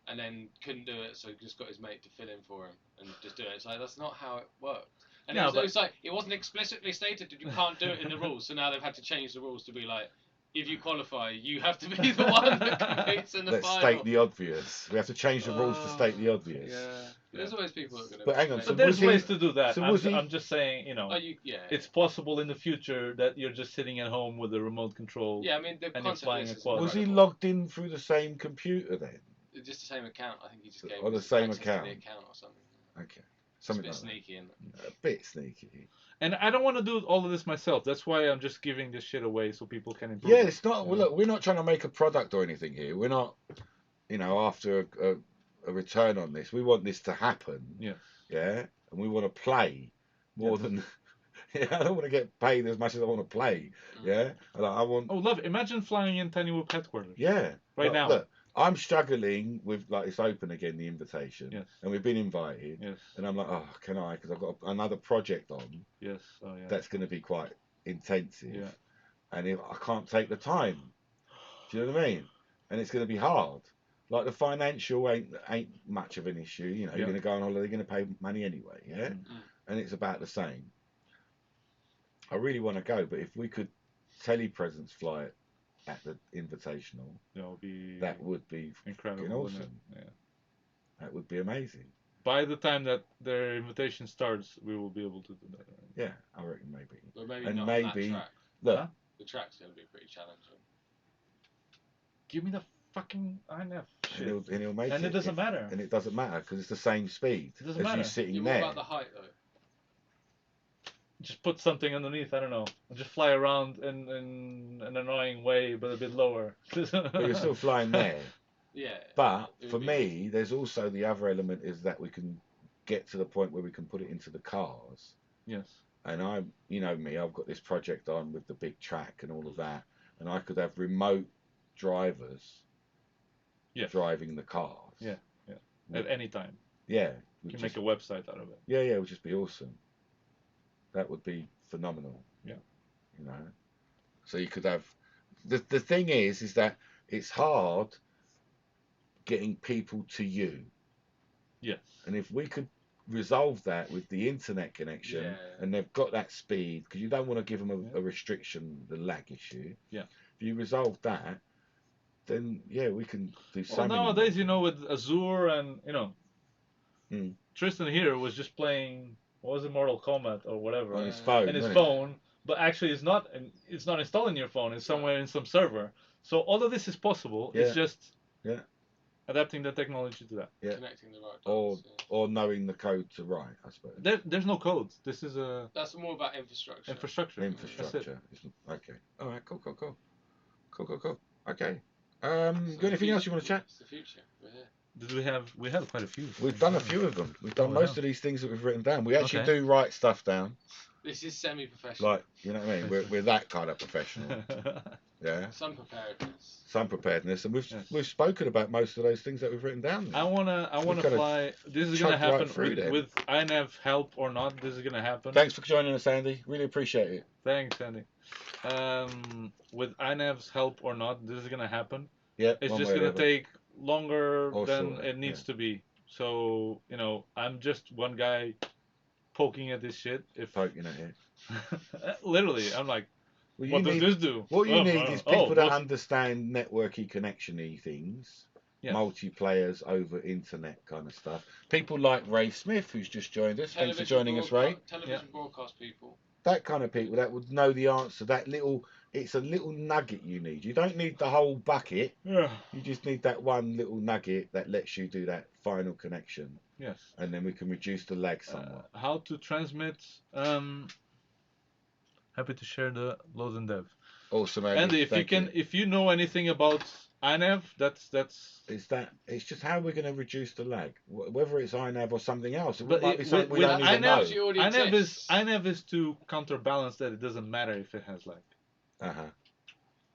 and then couldn't do it, so he just got his mate to fill in for him and just do it. It's like that's not how it worked. And No, it but- was like it wasn't explicitly stated that you can't do it in the rules. So now they've had to change the rules to be like, if you qualify, you have to be the one that competes in the Let's final. state the obvious. We have to change the rules to state the obvious. Yeah. There's always people that are gonna. But hang on, But so there's was he- ways to do that. so I'm, was he- I'm just saying, you know, Yeah. it's possible in the future that you're just sitting at home with a remote control. Yeah, I mean the And you're concept flying is a quad. Was he incredible. logged in through the same computer then? It's just the same account. I think he just gave On the us same access to account? the account or something. Okay. It's a Something bit like sneaky, isn't it? that. A bit sneaky. And I don't want to do all of this myself. That's why I'm just giving this shit away so people can improve. Yeah, it. it's not. Well, look, we're not trying to make a product or anything here. We're not, after a return on this. We want this to happen. Yeah. Yeah, and we want to play more than. Yeah, I don't want to get paid as much as I want to play. Yeah, I want. Oh, love it. Imagine flying in Tiny Whoop headquarters. Yeah. Right now. Look, I'm struggling with it's open again, the invitation. Yes. And we've been invited. Yes. And I'm like, oh, can I? Because I've got another project on Yes. Oh, yeah. that's going to be quite intensive. Yeah. And if I can't take the time, do you know what I mean? And it's going to be hard. Like the financial ain't much of an issue. You're Yeah. going to go on holiday, you're going to pay money anyway. Yeah. Mm. And it's about the same. I really want to go, but if we could telepresence fly it at the invitational, That would be that would be incredible. fucking wouldn't awesome. it? Yeah. That would be amazing. By the time that their invitation starts, we will be able to do that. Yeah, I reckon maybe. But maybe And not maybe- on that track. Look, Huh? The track's going to be pretty challenging. Give me the fucking INAV shit. and he'll make And it doesn't if- matter. And it doesn't matter because it's the same speed It doesn't as matter. you sitting Yeah, what there. about the height though? Just put something underneath. I don't know. Just fly around in an annoying way, but a bit lower. But you're still flying there. Yeah. But It would for be me, there's also the other element is that we can get to the point where we can put it into the cars. Yes. And you know me, I've got this project on with the big track and all of that, and I could have remote drivers Yes. driving the cars. Yeah. At any time. Yeah. You can make a website out of it. Yeah, it would just be awesome. That would be phenomenal. Yeah. You know. So you could have the thing is that it's hard getting people to you. Yes. And if we could resolve that with the internet connection and they've got that speed, because you don't want to give them a restriction, the lag issue. Yeah. If you resolve that, then we can do so Well, many nowadays, more with Azure and things. Tristan here was just playing, what was it, Mortal Kombat or whatever On his phone. in his wasn't it? phone, but actually it's not installed in your phone. It's somewhere in some server. So all of this is possible. Yeah. It's just Yeah. adapting the technology to that. Yeah. Connecting the right Or dots, or knowing the code to write, I suppose. There's no code. This is a That's more about infrastructure. infrastructure. That's it. Infrastructure. Okay. All right. Cool. Okay. Got anything else you want to chat? It's the future. We're here. We have quite a few. We've done a few of them. We've done most of these things that we've written down. We actually do write stuff down. This is semi-professional. Like, you know what I mean? We're that kind of professional. Yeah. Some preparedness. Some preparedness, and we've spoken about most of those things that we've written down. I wanna fly. This is gonna happen with INAV help or not. This is gonna happen. Thanks for joining us, Andy. Really appreciate it. Thanks, Andy. With INAV's help or not, this is gonna happen. Yeah. It's just gonna take longer than it needs to be. So I'm just one guy poking at this shit. Poking at it. Literally, I'm like, well, what does this do? What you need is people that understand networky, connection-y things. Yeah. Multiplayers over internet kind of stuff. People like Ray Smith, who's just joined us. Thanks for joining us, Ray. Television broadcast people. That kind of people that would know the answer. It's a little nugget you need. You don't need the whole bucket. Yeah. You just need that one little nugget that lets you do that final connection. Yes. And then we can reduce the lag somewhat. How to transmit. Happy to share the load and dev. Awesome, Andy. If you know anything about INAV, that's. It's just how we're going to reduce the lag, whether it's INAV or something else. It but might be something we don't even know. INAV is to counterbalance that it doesn't matter if it has lag.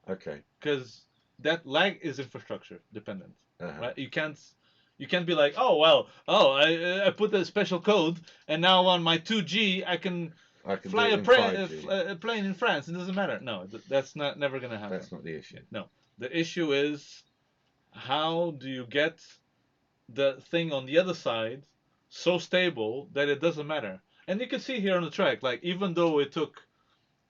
Okay. Because that lag is infrastructure dependent, right? You can't be like, I put a special code and now on my 2G I can fly a plane in France. It doesn't matter. No, that's never gonna happen. That's not the issue. No, the issue is how do you get the thing on the other side so stable that it doesn't matter. And you can see here on the track, like even though it took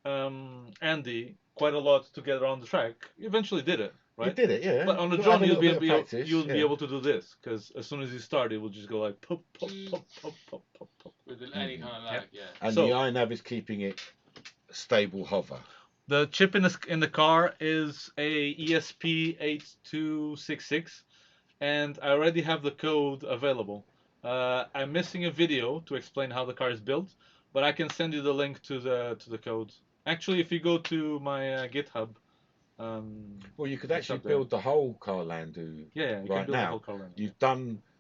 Andy quite a lot to get around the track, he eventually did it. Right? You did it, yeah. But on the drum, you'll be able to do this, because as soon as you start, it will just go like pop, pop, pop, pop, pop, pop, pop. With any kind of lag, And the INAV is keeping it stable hover. The chip in the car is a ESP8266, and I already have the code available. I'm missing a video to explain how the car is built, but I can send you the link to the code. Actually, if you go to my GitHub. Well, you could actually build the whole Carlandu right now.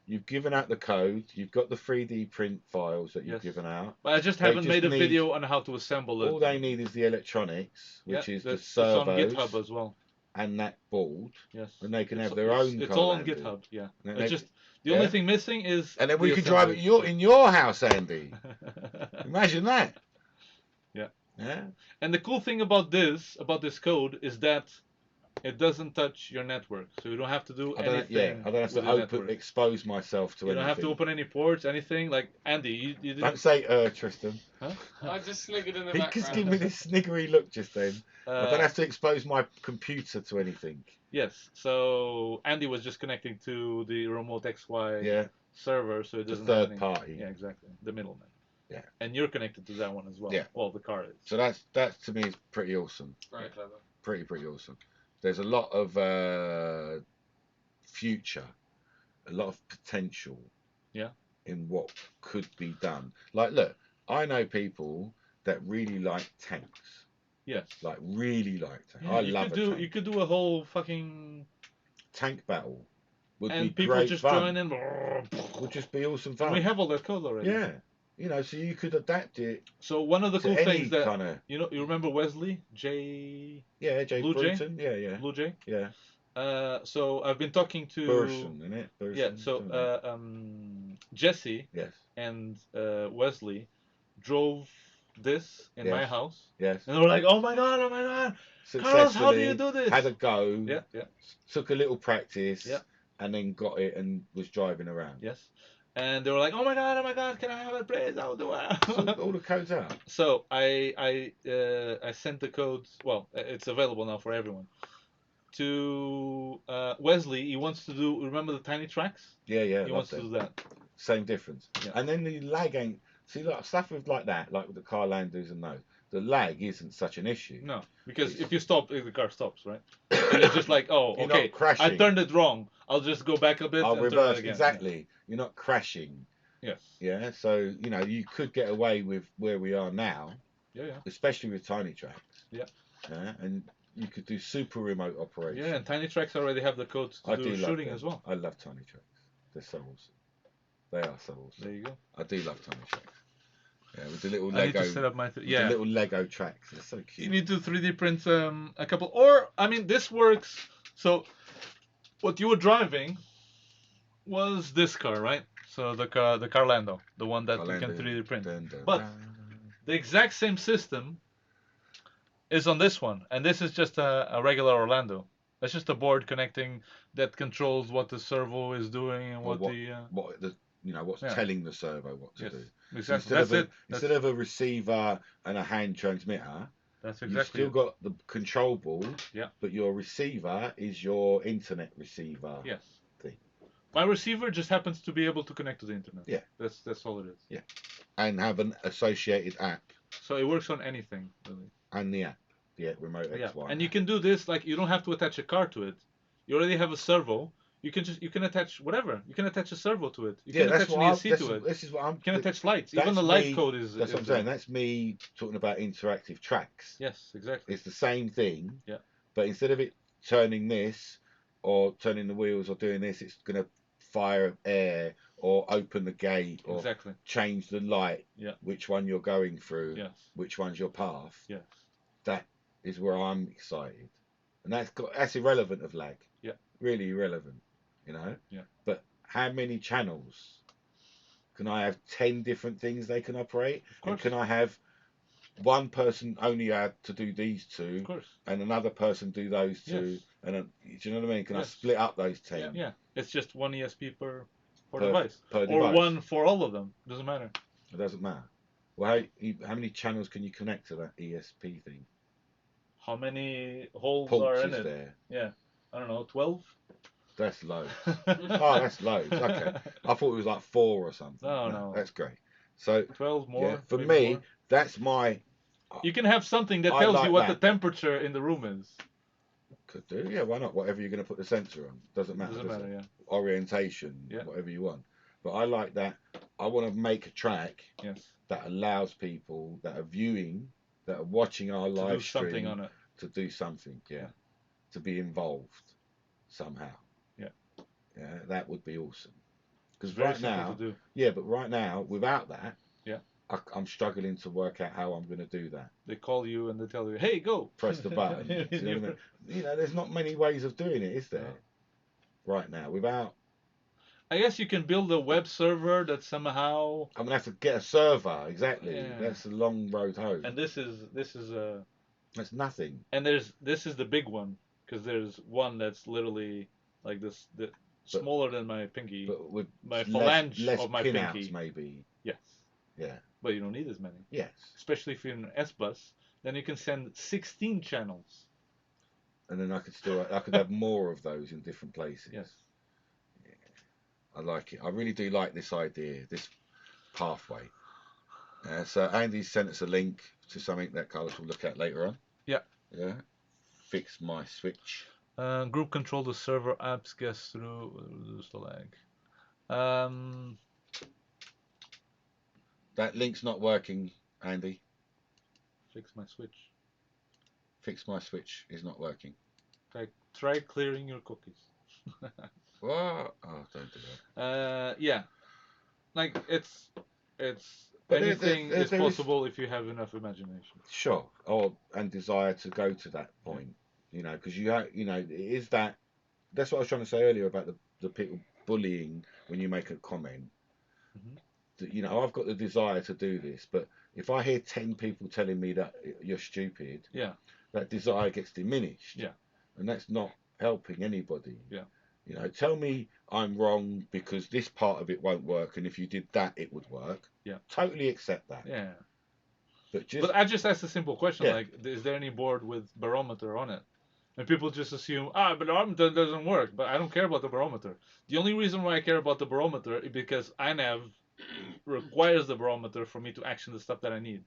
You've given out the code, you've got the 3D print files that you've given out. But I just haven't made a video on how to assemble it. All they need is the electronics, which is the servos. It's on GitHub as well. And that board. Yes. And they can have their own It's all on GitHub, yeah. It's just the only thing missing is. And then we can drive it in your house, Andy. Imagine that. Yeah. And the cool thing about this code is that it doesn't touch your network, so you don't have to do anything. I don't have to expose myself to anything. You don't have to open any ports, anything. Like Andy, you didn't. Don't say Tristan. Huh? I just sniggered in the background. He just gave me this sniggery look just then. I don't have to expose my computer to anything. Yes. So Andy was just connecting to the remote XY server, so it doesn't. The third party. Yeah, exactly. The middleman. Yeah. And you're connected to that one as well. Yeah. Well, the car is. So that to me is pretty awesome. Very clever. Pretty awesome. There's a lot of future, a lot of potential. Yeah. In what could be done. Like, look, I know people that really like tanks. Yes. Like really like tanks. Yeah, I love a tank. You could do a whole fucking tank battle. would and be people great just fun. join in. Would just be awesome fun. And we have all that code already. Yeah. So you could adapt it So one of the to cool any things that kind of. you remember Wesley J. Yeah, Jay Blue Jay? Bruton. Yeah. Blue Jay. Yeah. So I've been talking to. Burson, isn't it? Burson, Yeah. So Jesse yes. and Wesley drove this in my Yes. house, Yes. and they were like, "Oh my god, Carlos, how do you Successfully do this?" had a go. Yeah. Yeah. Took a little practice. Yeah. And then got it and was driving around. Yes. And they were like, "Oh my god, can I have it, please? I'll do it." All the codes out. So I sent the codes. Well, it's available now for everyone. To Wesley, he wants to do. Remember the tiny tracks? Yeah. He wants to do that. Same difference. Yeah. And then the lag ain't. See, like stuff with like that, like with the car landers and those. The lag isn't such an issue. No, because if you stop, the car stops, right? And it's just like, oh, You're okay, not crashing. I turned it wrong. I'll just go back a bit. I'll and reverse turn it again. exactly. You're not crashing. Yes. Yeah. So you could get away with where we are now. Yeah. Especially with tiny tracks. Yeah. Yeah. And you could do super remote operation. Yeah, and tiny tracks already have the codes to do shooting as well. I love tiny tracks. They're so awesome. They are so awesome. There you go. I do love tiny tracks. Yeah, with the little I need Lego. to set up my the little Lego tracks. They're so cute. You need to 3D print a couple, or I mean, this works. So, what you were driving was this car, right? So the Carlando, the one that you can 3D print. But the exact same system is on this one, and this is just a regular Orlando. That's just a board connecting that controls what the servo is doing and what's telling the servo what to do. Exactly. So instead of a receiver and a hand transmitter, that's exactly. you've still got the control board. Yeah. But your receiver is your internet receiver. Yes. Thing. My receiver just happens to be able to connect to the internet. Yeah. That's all it is. Yeah. And have an associated app. So it works on anything, really. And the app, the remote XY. Yeah. And you can do this like you don't have to attach a car to it. You already have a servo. You can attach whatever. You can attach a servo to it. You can attach an ESC to it. This is what I'm. You can attach lights. Even the light code is. That's what I'm saying. That's me talking about interactive tracks. Yes, exactly. It's the same thing. Yeah. But instead of it turning this or turning the wheels or doing this, it's going to fire air or open the gate or change the light. Yeah. Which one you're going through. Yes. Which one's your path. Yes. That is where I'm excited, and that's irrelevant of lag. Yeah. Really irrelevant. Yeah. But how many channels? Can I have 10 different things they can operate? Of course. And can I have one person only had to do these two, of course, and another person do those two? Yes. And do you know what I mean? Can I Yes. split up those 10? Yeah. It's just one ESP per device. Per or device. one for all of them. Doesn't matter. It doesn't matter. Well, how many channels can you connect to that ESP thing? How many holes Ports are in is it? there? Yeah. I don't know. 12. That's loads. Oh, that's loads. Okay. I thought it was like 4 or something. No. That's great. So 12 more. yeah, for maybe me, more. that's my. You can have something that I tells like you what that. the temperature in the room is. Could do. Yeah, why not? Whatever you're going to put the sensor on. Doesn't matter. Doesn't does matter, it? yeah. Orientation, Yeah. whatever you want. But I like that. I want to make a track Yes. that allows people that are viewing, that are watching our To do live something stream on it. to do something. Yeah. To be involved somehow. Yeah, that would be awesome. Because Very right simple now, to do. yeah, but right now, without that, Yeah. I'm struggling to work out how I'm going to do that. They call you and they tell you, "Hey, go." Press the button. Do you know what I mean? There's not many ways of doing it, is there? No. Right now, without. I guess you can build a web server that somehow. I'm gonna have to get a server. Exactly. Yeah. That's a long road home. And this is a. That's nothing. And this is the big one because there's one that's literally like this, smaller than my pinky. But with My phalange less of my pinouts, pinky. maybe. Yes. Yeah. But you don't need as many. Yes. Especially if you're in an S bus, then you can send 16 channels. And then I could have more of those in different places. Yes. Yeah. I like it. I really do like this idea, this pathway. So Andy sent us a link to something that Carlos will look at later on. Yeah. Yeah. Fix my switch. Group control the server apps gets through reduce the lag. That link's not working, Andy. Fix my switch. Fix my switch is not working. Try clearing your cookies. What? Oh, don't do that. Yeah, like it's But anything is there is possible if you have enough imagination. sure, and desire to go to that point. You know, because it is that. That's what I was trying to say earlier about the people bullying when you make a comment. Hmm. That, I've got the desire to do this, but if I hear 10 people telling me that you're stupid, Yeah, that desire gets diminished. yeah, And that's not helping anybody. yeah. Tell me I'm wrong because this part of it won't work, and if you did that, it would work. Yeah. Totally accept that. Yeah. But I just asked a simple question, Yeah. like, is there any board with barometer on it? And people just assume, barometer doesn't work, but I don't care about the barometer. The only reason why I care about the barometer is because INAV requires the barometer for me to action the stuff that I need,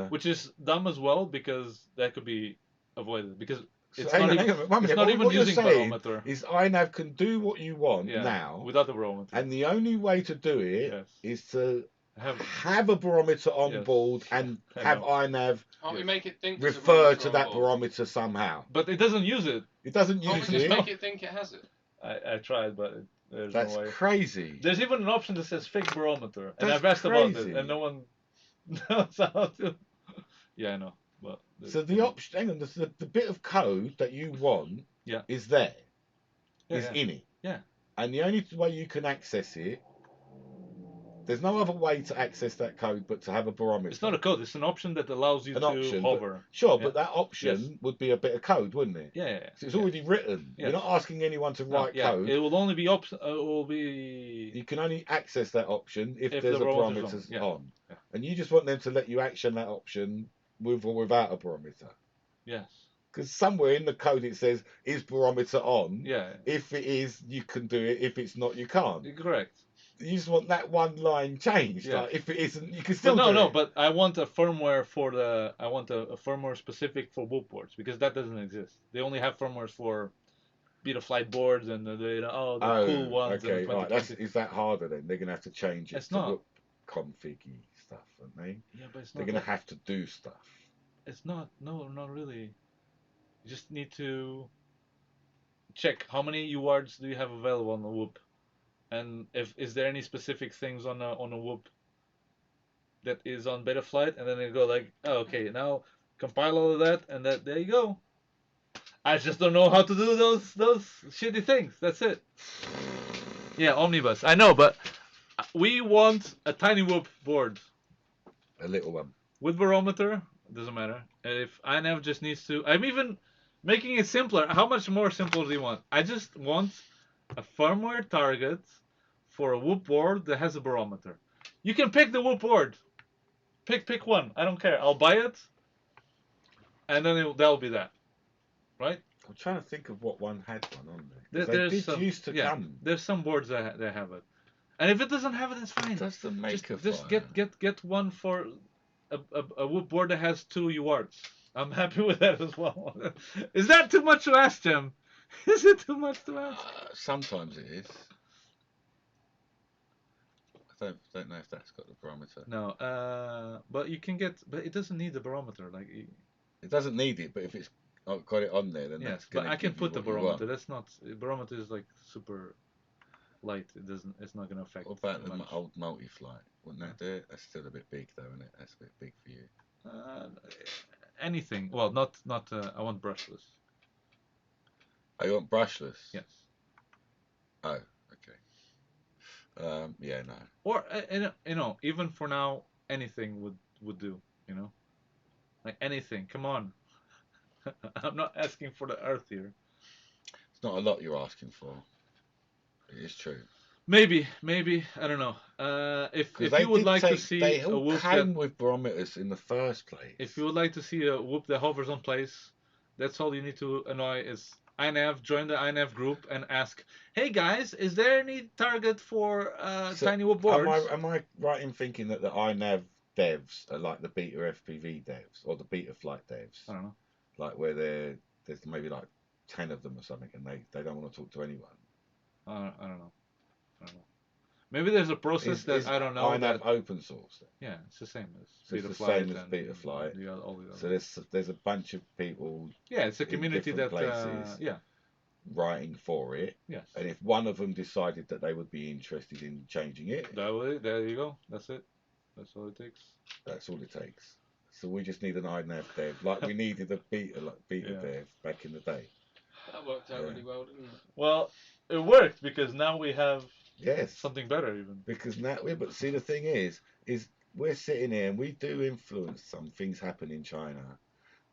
which is dumb as well because that could be avoided because it's not even using barometer. Is INAV can do what you want now without the barometer, and the only way to do it is to have a barometer on board and have INAV Can't we make it think refer to that barometer somehow? But it doesn't use it. It doesn't use Can't we just make it think it has it? I tried, but there's That's no way. crazy. There's even an option that says fixed barometer, and I've asked crazy. about it, and no one knows how to. Yeah, I know. But so the option, hang on, the bit of code that you want is there, is in it. Yeah. And the only way you can access it, there's no other way to access that code but to have a barometer. It's not a code. It's an option that allows you to hover. But that option would be a bit of code, wouldn't it? Yeah. So it's already written. You're not asking anyone to write code. It will only be You can only access that option if there's a barometer on. Yeah. And you just want them to let you action that option with or without a barometer. Yes. Because somewhere in the code it says, is barometer on? Yeah. If it is, you can do it. If it's not, you can't. Correct. You just want that one line changed. Yeah. Like if it isn't, you can still do it. But I want a firmware I want a firmware specific for whoop boards because that doesn't exist. They only have firmwares for Betaflight boards and the cool ones. Okay, right. Is that harder then? They're gonna have to change it to whoop configgy stuff, aren't they? Yeah, but they're gonna have to do stuff. It's not. No, not really. You just need to check how many UARTs do you have available on the whoop. And is there any specific things on a whoop that is on Betaflight, and then they go like, okay, now compile all of that, and there you go. I just don't know how to do those shitty things. That's it. Yeah, Omnibus. I know, but we want a tiny whoop board. A little one. With barometer, doesn't matter. If INAV just needs to, I'm even making it simpler. How much more simple do you want? I just want a firmware target for a whoop board that has a barometer. You can pick the whoop board. Pick one. I don't care. I'll buy it, and then that'll be that. Right? I'm trying to think of what one had one on there. There's some, used to come. There's some boards that have it, and if it doesn't have it, that's fine. That's the maker. Just get one for a whoop board that has 2 UARTs. I'm happy with that as well. Is that too much to ask, Jim? Is it too much to ask? Sometimes it is. I don't know if that's got the barometer. No, but you can get, but it doesn't need the barometer. Like it doesn't need it, but if it's got it on there, then yes. But I can put the barometer. That's not barometer is like super light. It's not going to affect. What about the old multi-flight? Wouldn't that do it? That's still a bit big, though, isn't it? That's a bit big for you. Anything. Well, not. I want brushless. Oh, you want brushless? Yes. Oh, okay. Yeah, no. Or even for now, anything would do. Like anything. Come on. I'm not asking for the earth here. It's not a lot you're asking for. It is true. Maybe I don't know. If you would like to see a whoop came with barometers in the first place. If you would like to see a whoop that hovers on place, that's all you need to annoy is INAV. Join the INAV group and ask, hey guys, is there any target for tiny whoop boards? Am I right in thinking that the INAV devs are like the beta FPV devs or the Betaflight devs? I don't know. Like where there's maybe like 10 of them or something, and they don't want to talk to anyone. I don't know. Maybe there's a process that I don't know. INAV open source. Yeah, it's the same as Betaflight. It's the same as Betaflight. So there's a bunch of people. Yeah, it's a community that places. yeah. writing for it, Yes. and if one of them decided that they would be interested in changing it, There you go. That's it. That's all it takes. that's all it takes. So we just need an INAV dev, like we needed a beta dev back in the day. That worked out really well, didn't it? Well, it worked because now we have Yes. something better even. Because now, but see, the thing is we're sitting here and we do influence some things happen in China.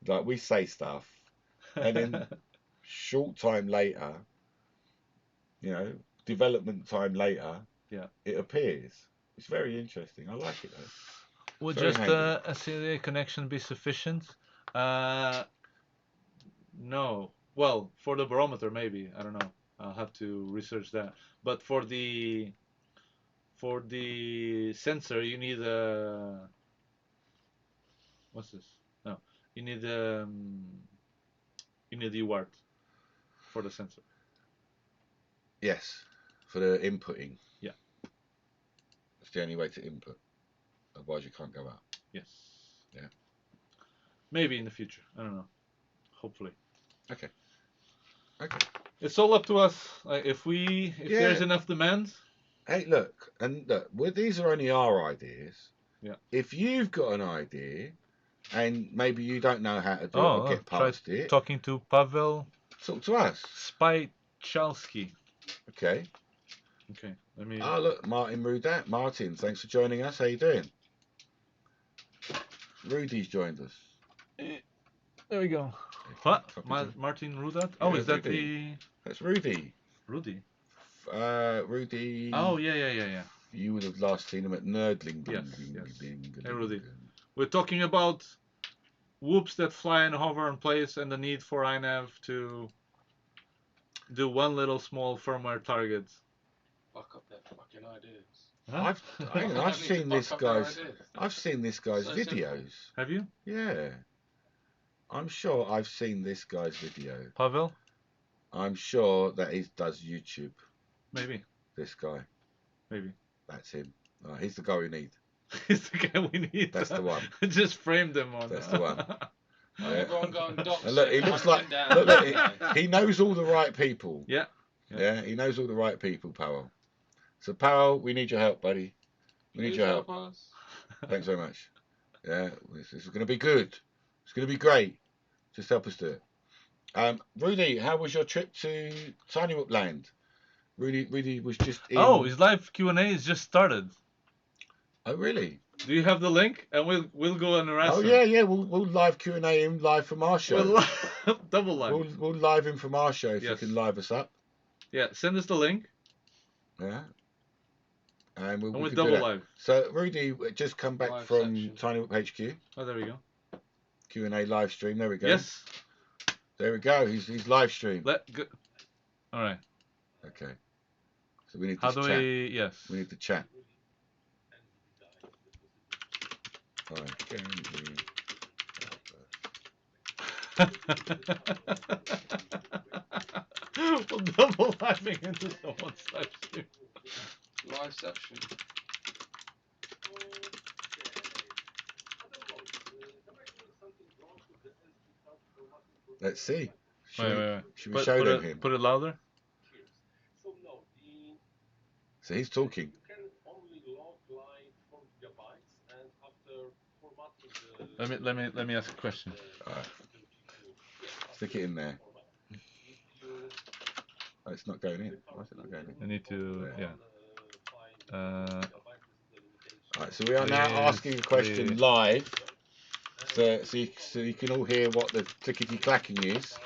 Like we say stuff, and then short time later, development time later, it appears. It's very interesting. I like it though. Would Very just handy. a CDA connection be sufficient? No. Well, for the barometer maybe. I don't know. I'll have to research that. But for the sensor, you need a what's this? No, you need UART for the sensor. Yes, for the inputting. Yeah. That's the only way to input. Otherwise, you can't go out. Yes. Yeah. Maybe in the future. I don't know. Hopefully. Okay. It's all up to us. Like if there's enough demand. Hey, look, these are only our ideas. Yeah. If you've got an idea, and maybe you don't know how to do it or get past it, talking to Pavel. Talk to us. Spychalski. Okay. Okay. Let me. Oh, look, Martin Rudat. Martin, thanks for joining us. How you doing? Rudy's joined us. There we go. What? Martin Rudat? Oh, is that Rudy. That's Rudy. Rudy. Rudy. Oh, yeah. You would have last seen him at Nerdling. Yes. Hey, Rudy. We're talking about whoops that fly and hover in place and the need for INAV to do one little small firmware target. Fuck up their fucking ideas. Huh? I've seen this guy's. I've seen this guy's videos. Simple. Have you? Yeah. I'm sure I've seen this guy's video. Pavel? I'm sure that he does YouTube. Maybe. This guy. Maybe. That's him. Oh, he's the guy we need. He's the guy we need. That's the one. Just framed him on. That's the one. Everyone go and dox. Look, he looks like. Look, he knows all the right people. Yeah. Yeah, he knows all the right people, Powell. So, Powell, we need your help, buddy. We need your help. Thanks very much. Yeah, this is going to be good. It's going to be great. Just help us do it. Rudy, how was your trip to Tiny Whoop Land? Rudy was just in... Oh, his live Q&A has just started. Oh, really? Do you have the link? And we'll go and harass him. Yeah. We'll live Q&A him live from our show. We'll double live. We'll live him from our show if you can live us up. Yeah, send us the link. Yeah. And we'll double live. So Rudy just come back Live from section. Tiny Whoop HQ. Oh, there we go. Q&A live stream. There we go. Yes. There we go. He's live stream. All right. Okay. So we need to How chat. do we? Yes. We need to chat. All right. We'll double living into someone's live stream. Live section. Let's see. Wait. Should we show them him? Put it louder. So he's talking. Let me ask a question. All right. Stick it in there. Oh, it's not going in. Why is it not going in? I need to. Yeah. All right. So we are now asking a question live. So you can all hear what the clickety clacking is.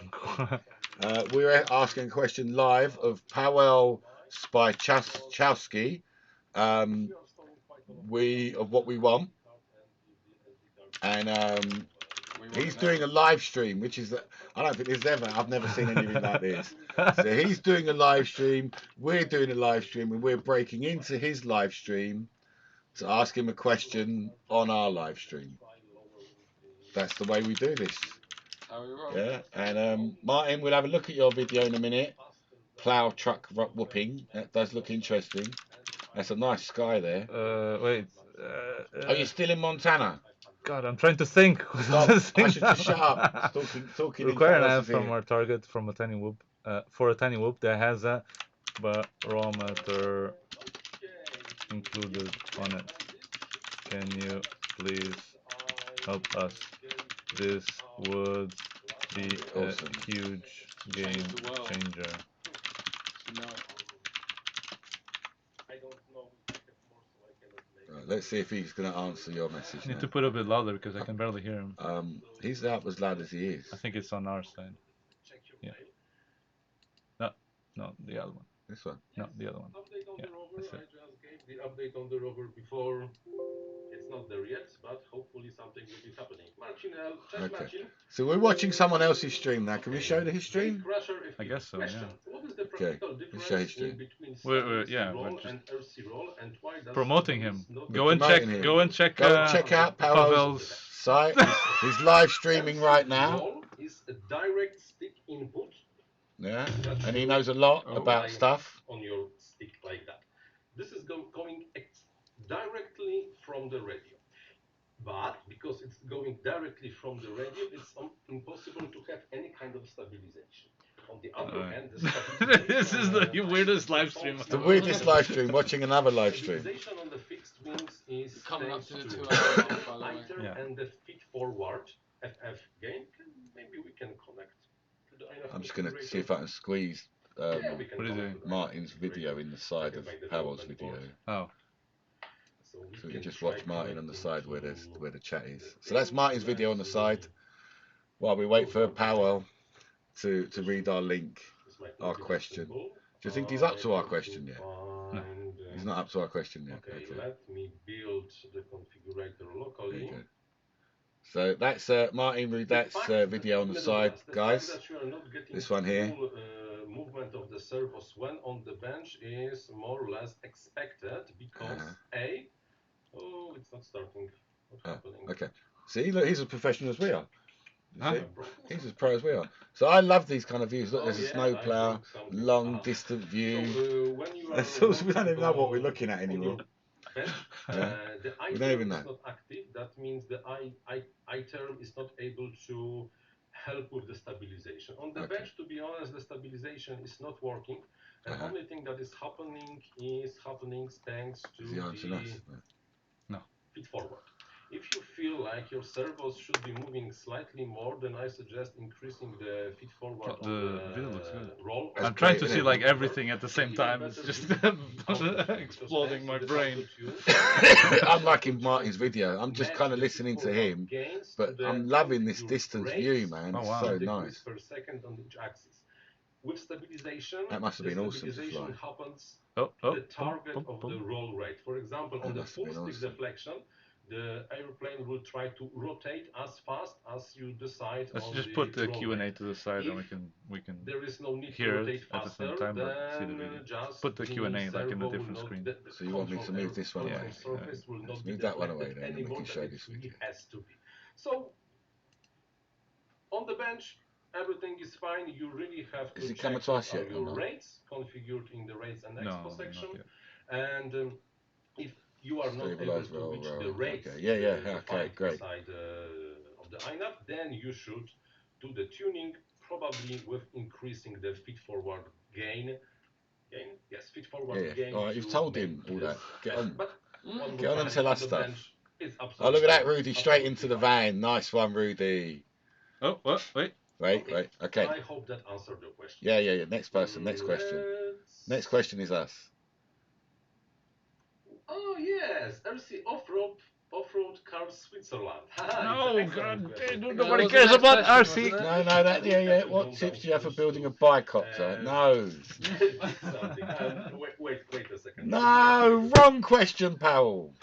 We're asking a question live of Powell Spychalski. Of what we want, and he's doing a live stream, which is I don't think I've never seen anything like this. So he's doing a live stream, we're doing a live stream, and we're breaking into his live stream to ask him a question on our live stream. That's the way we do this. Yeah, and Martin, we'll have a look at your video in a minute. Plough truck whooping. That does look interesting. That's a nice sky there. Wait. Are you still in Montana? God, I'm trying to think. Stop. I should just shut up. Talking Require an INAV from our target from a tiny whoop. for a tiny whoop that has a barometer included on it. Can you please help us? This would be Awesome. a huge game Change the world. changer. Right, let's see if he's going to answer your message You need now. to put it a bit louder because I can barely hear him. He's up as loud as he is. I think it's on our side. Yeah. No, the other one. This one. No, the other one. Update on Yeah, the rover. that's I it. just gave the update on the rover before. It's not there yet, but hopefully something will be happening. Marcinel, cześć Okay. Marcin. So we're watching someone else's stream now. Can we show his stream? Crusher, if I you- guess so, question. yeah. What is the Okay, practical let's show his difference stream. in between We're stability we're roll just and RC roll, and why does promoting stability him. not- Go and check. promoting him. Go and check. Go and check out Pavel's site. He's live streaming right now. Roll is a direct stick input Yeah, and he knows a lot about stuff. on your stick like that. This is going directly from the radio. But because it's going directly from the radio, it's impossible to have any kind of stabilization. On the other hand, the stabilization, This is the weirdest live stream. The weirdest live stream, watching another live stream. Stabilization on the fixed wings is Coming up thanks to the to 2 hour mark, by the way. lighter Yeah. and the feed forward FF gain. Maybe we can connect to the INAV I'm just going to configurator. see if I can squeeze Yeah, we can What are you connect doing? to the Martin's INAV video in the side of Pavel's video. Oh, So we So you can just try watch Martin on the connecting side where the chat is. the So that's thing. Martin's video on the side. While we wait for Powell to read our link. This might our not be that question. simple. Do you think he's up to our I question need yet? to find, He's not up to our question yet. Okay, Okay. let me build the configurator There locally. you go. So that's Martin Rudet's video on the side, guys. This one here. Movement of the servos when on the bench is more or less expected because it's not starting. What's happening? Okay. See, look, he's as professional as we are. You Huh? see? He's as pro as we are. So I love these kind of views. Look, there's a yeah, snowplow, I think something- long distant view. So, when you are So we don't even know what we're on looking at anymore. bench, Yeah. the I We don't term even is know. not active. That means the I term is not able to help with the stabilization. On the Okay. bench, to be honest, the stabilization is not working. The Uh-huh. only thing that is happening thanks to Is he answering us? the feed forward. If you feel like your servos should be moving slightly more, then I suggest increasing the feed forward Oh, on the video looks good. roll. That's I'm trying to great, see isn't it? like everything at the same time. It's just exploding my brain. I'm liking Martin's video. I'm just kind of listening to him, but I'm loving this distance view, man. Oh, It's wow. so degrees nice. per second on each axis. With stabilization, That must have been the awesome to stabilization fly. happens Oh, the target of the roll rate. For example, That on the must have full been stick awesome. deflection, the airplane will try to rotate as fast as you decide. Let's on just put the roll Q&A rate. to the side, and If we can There is no need hear to it rotate at the faster, same time, but see the then video. just Put the Q&A like in a servo will different not- screen. the So you want me to control move this one air- away? surface will Let's not be move that one away deflected then, and we anymore can show than this it really video. has to be. So on the bench, everything is fine. You really have to Is it check coming to us are yet or your not? rates configured in the rates and No, expo not section, yet. and if you are not able Stabilize, to roll, reach roll. the rates Okay. Yeah, okay, defined great. inside of the INAV, then you should do the tuning, probably with increasing the feed forward gain. Yes, feed forward Yeah. gain. All right, you've to told make him all that. this Get on. but one more Get on and time, tell on us the stuff. bench, it's Oh, absolutely look at that, fine. Rudy, straight into the Absolutely fine. van. Nice one, Rudy. Oh, what? Wait. Wait. Okay. I hope that answered your question. Yeah. Next person. Next question. Next question is us. Oh yes, RC off-road cars Switzerland. No, God, That nobody was the cares next about question, RC. wasn't it? No, that, yeah. What tips do you have for building a bicopter? No. Wait a second. No, wrong question, Powell.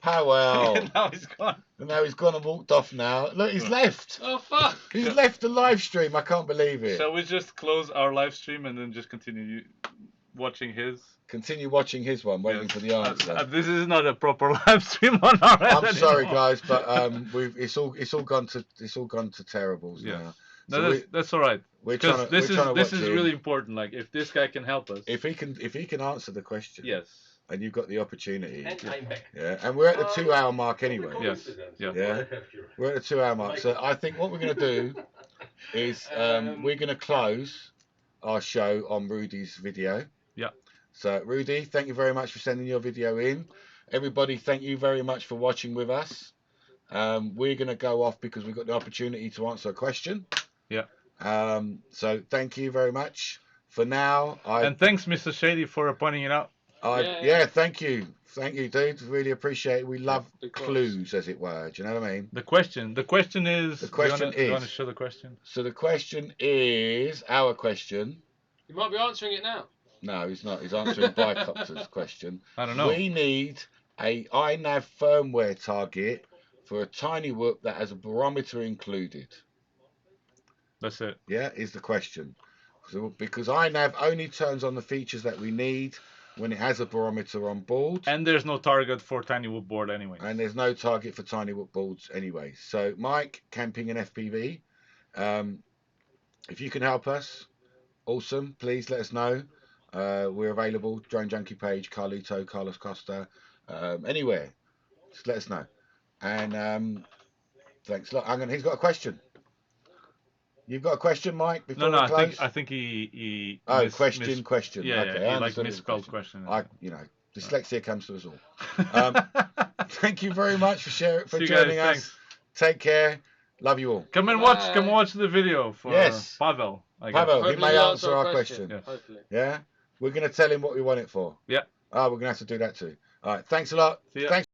Powell. Now he's gone. And now he's gone and walked off now. Look, he's left. Oh fuck! He's left the live stream. I can't believe it. Shall we just close our live stream and then just continue watching his? Continue watching his one, waiting Yes. for the answer. This is not a proper live stream on our end I'm sorry, anymore. guys, but it's all gone to terribles Yeah. now. No, So that's all right. we're Because trying to this watch is him. really important. Like, if this guy can help us. If he can answer the question, Yes. and you've got the opportunity, And I'm back. yeah, and we're at the 2 hour mark anyway. Yes. Yeah. Yeah. We're at the 2 hour mark, so I think what we're going to do is we're going to close our show on Rudy's video. Yeah. So, Rudy, thank you very much for sending your video in. Everybody, thank you very much for watching with us. We're going to go off because we've got the opportunity to answer a question. Yeah. So, thank you very much. For now, and thanks, Mr. Shady, for pointing it out. Yeah, thank you. Thank you, dude. Really appreciate it. We love clues, as it were. Do you know what I mean? The question is... The question is... Do you want to show the question? So the question is... Our question... You might be answering it now. No, he's not. He's answering Bicopter's question. I don't know. We need a INAV firmware target for a tiny whoop that has a barometer included. That's it. Yeah, is the question. So, because INAV only turns on the features that we need when it has a barometer on board. And there's no target for tiny whoop board anyway. And there's no target for tiny whoop boards anyway. So, Mike, Camping and FPV, if you can help us, awesome. Please let us know. We're available. Drone Junkie page, Carlito, Carlos Costa, anywhere. Just let us know. And thanks a lot. He's got a question. You've got a question, Mike? Before No, we close? I think he question. Yeah, okay, yeah, he like misspelled question. Dyslexia comes to us all. Thank you very much for joining us. Thanks. Take care. Love you all. Come and watch the video for Pavel. Pavel, he may answer our question. Yeah. Hopefully. Yeah? We're going to tell him what we want it for. Yeah. We're going to have to do that too. All right. Thanks a lot. See ya. Thanks.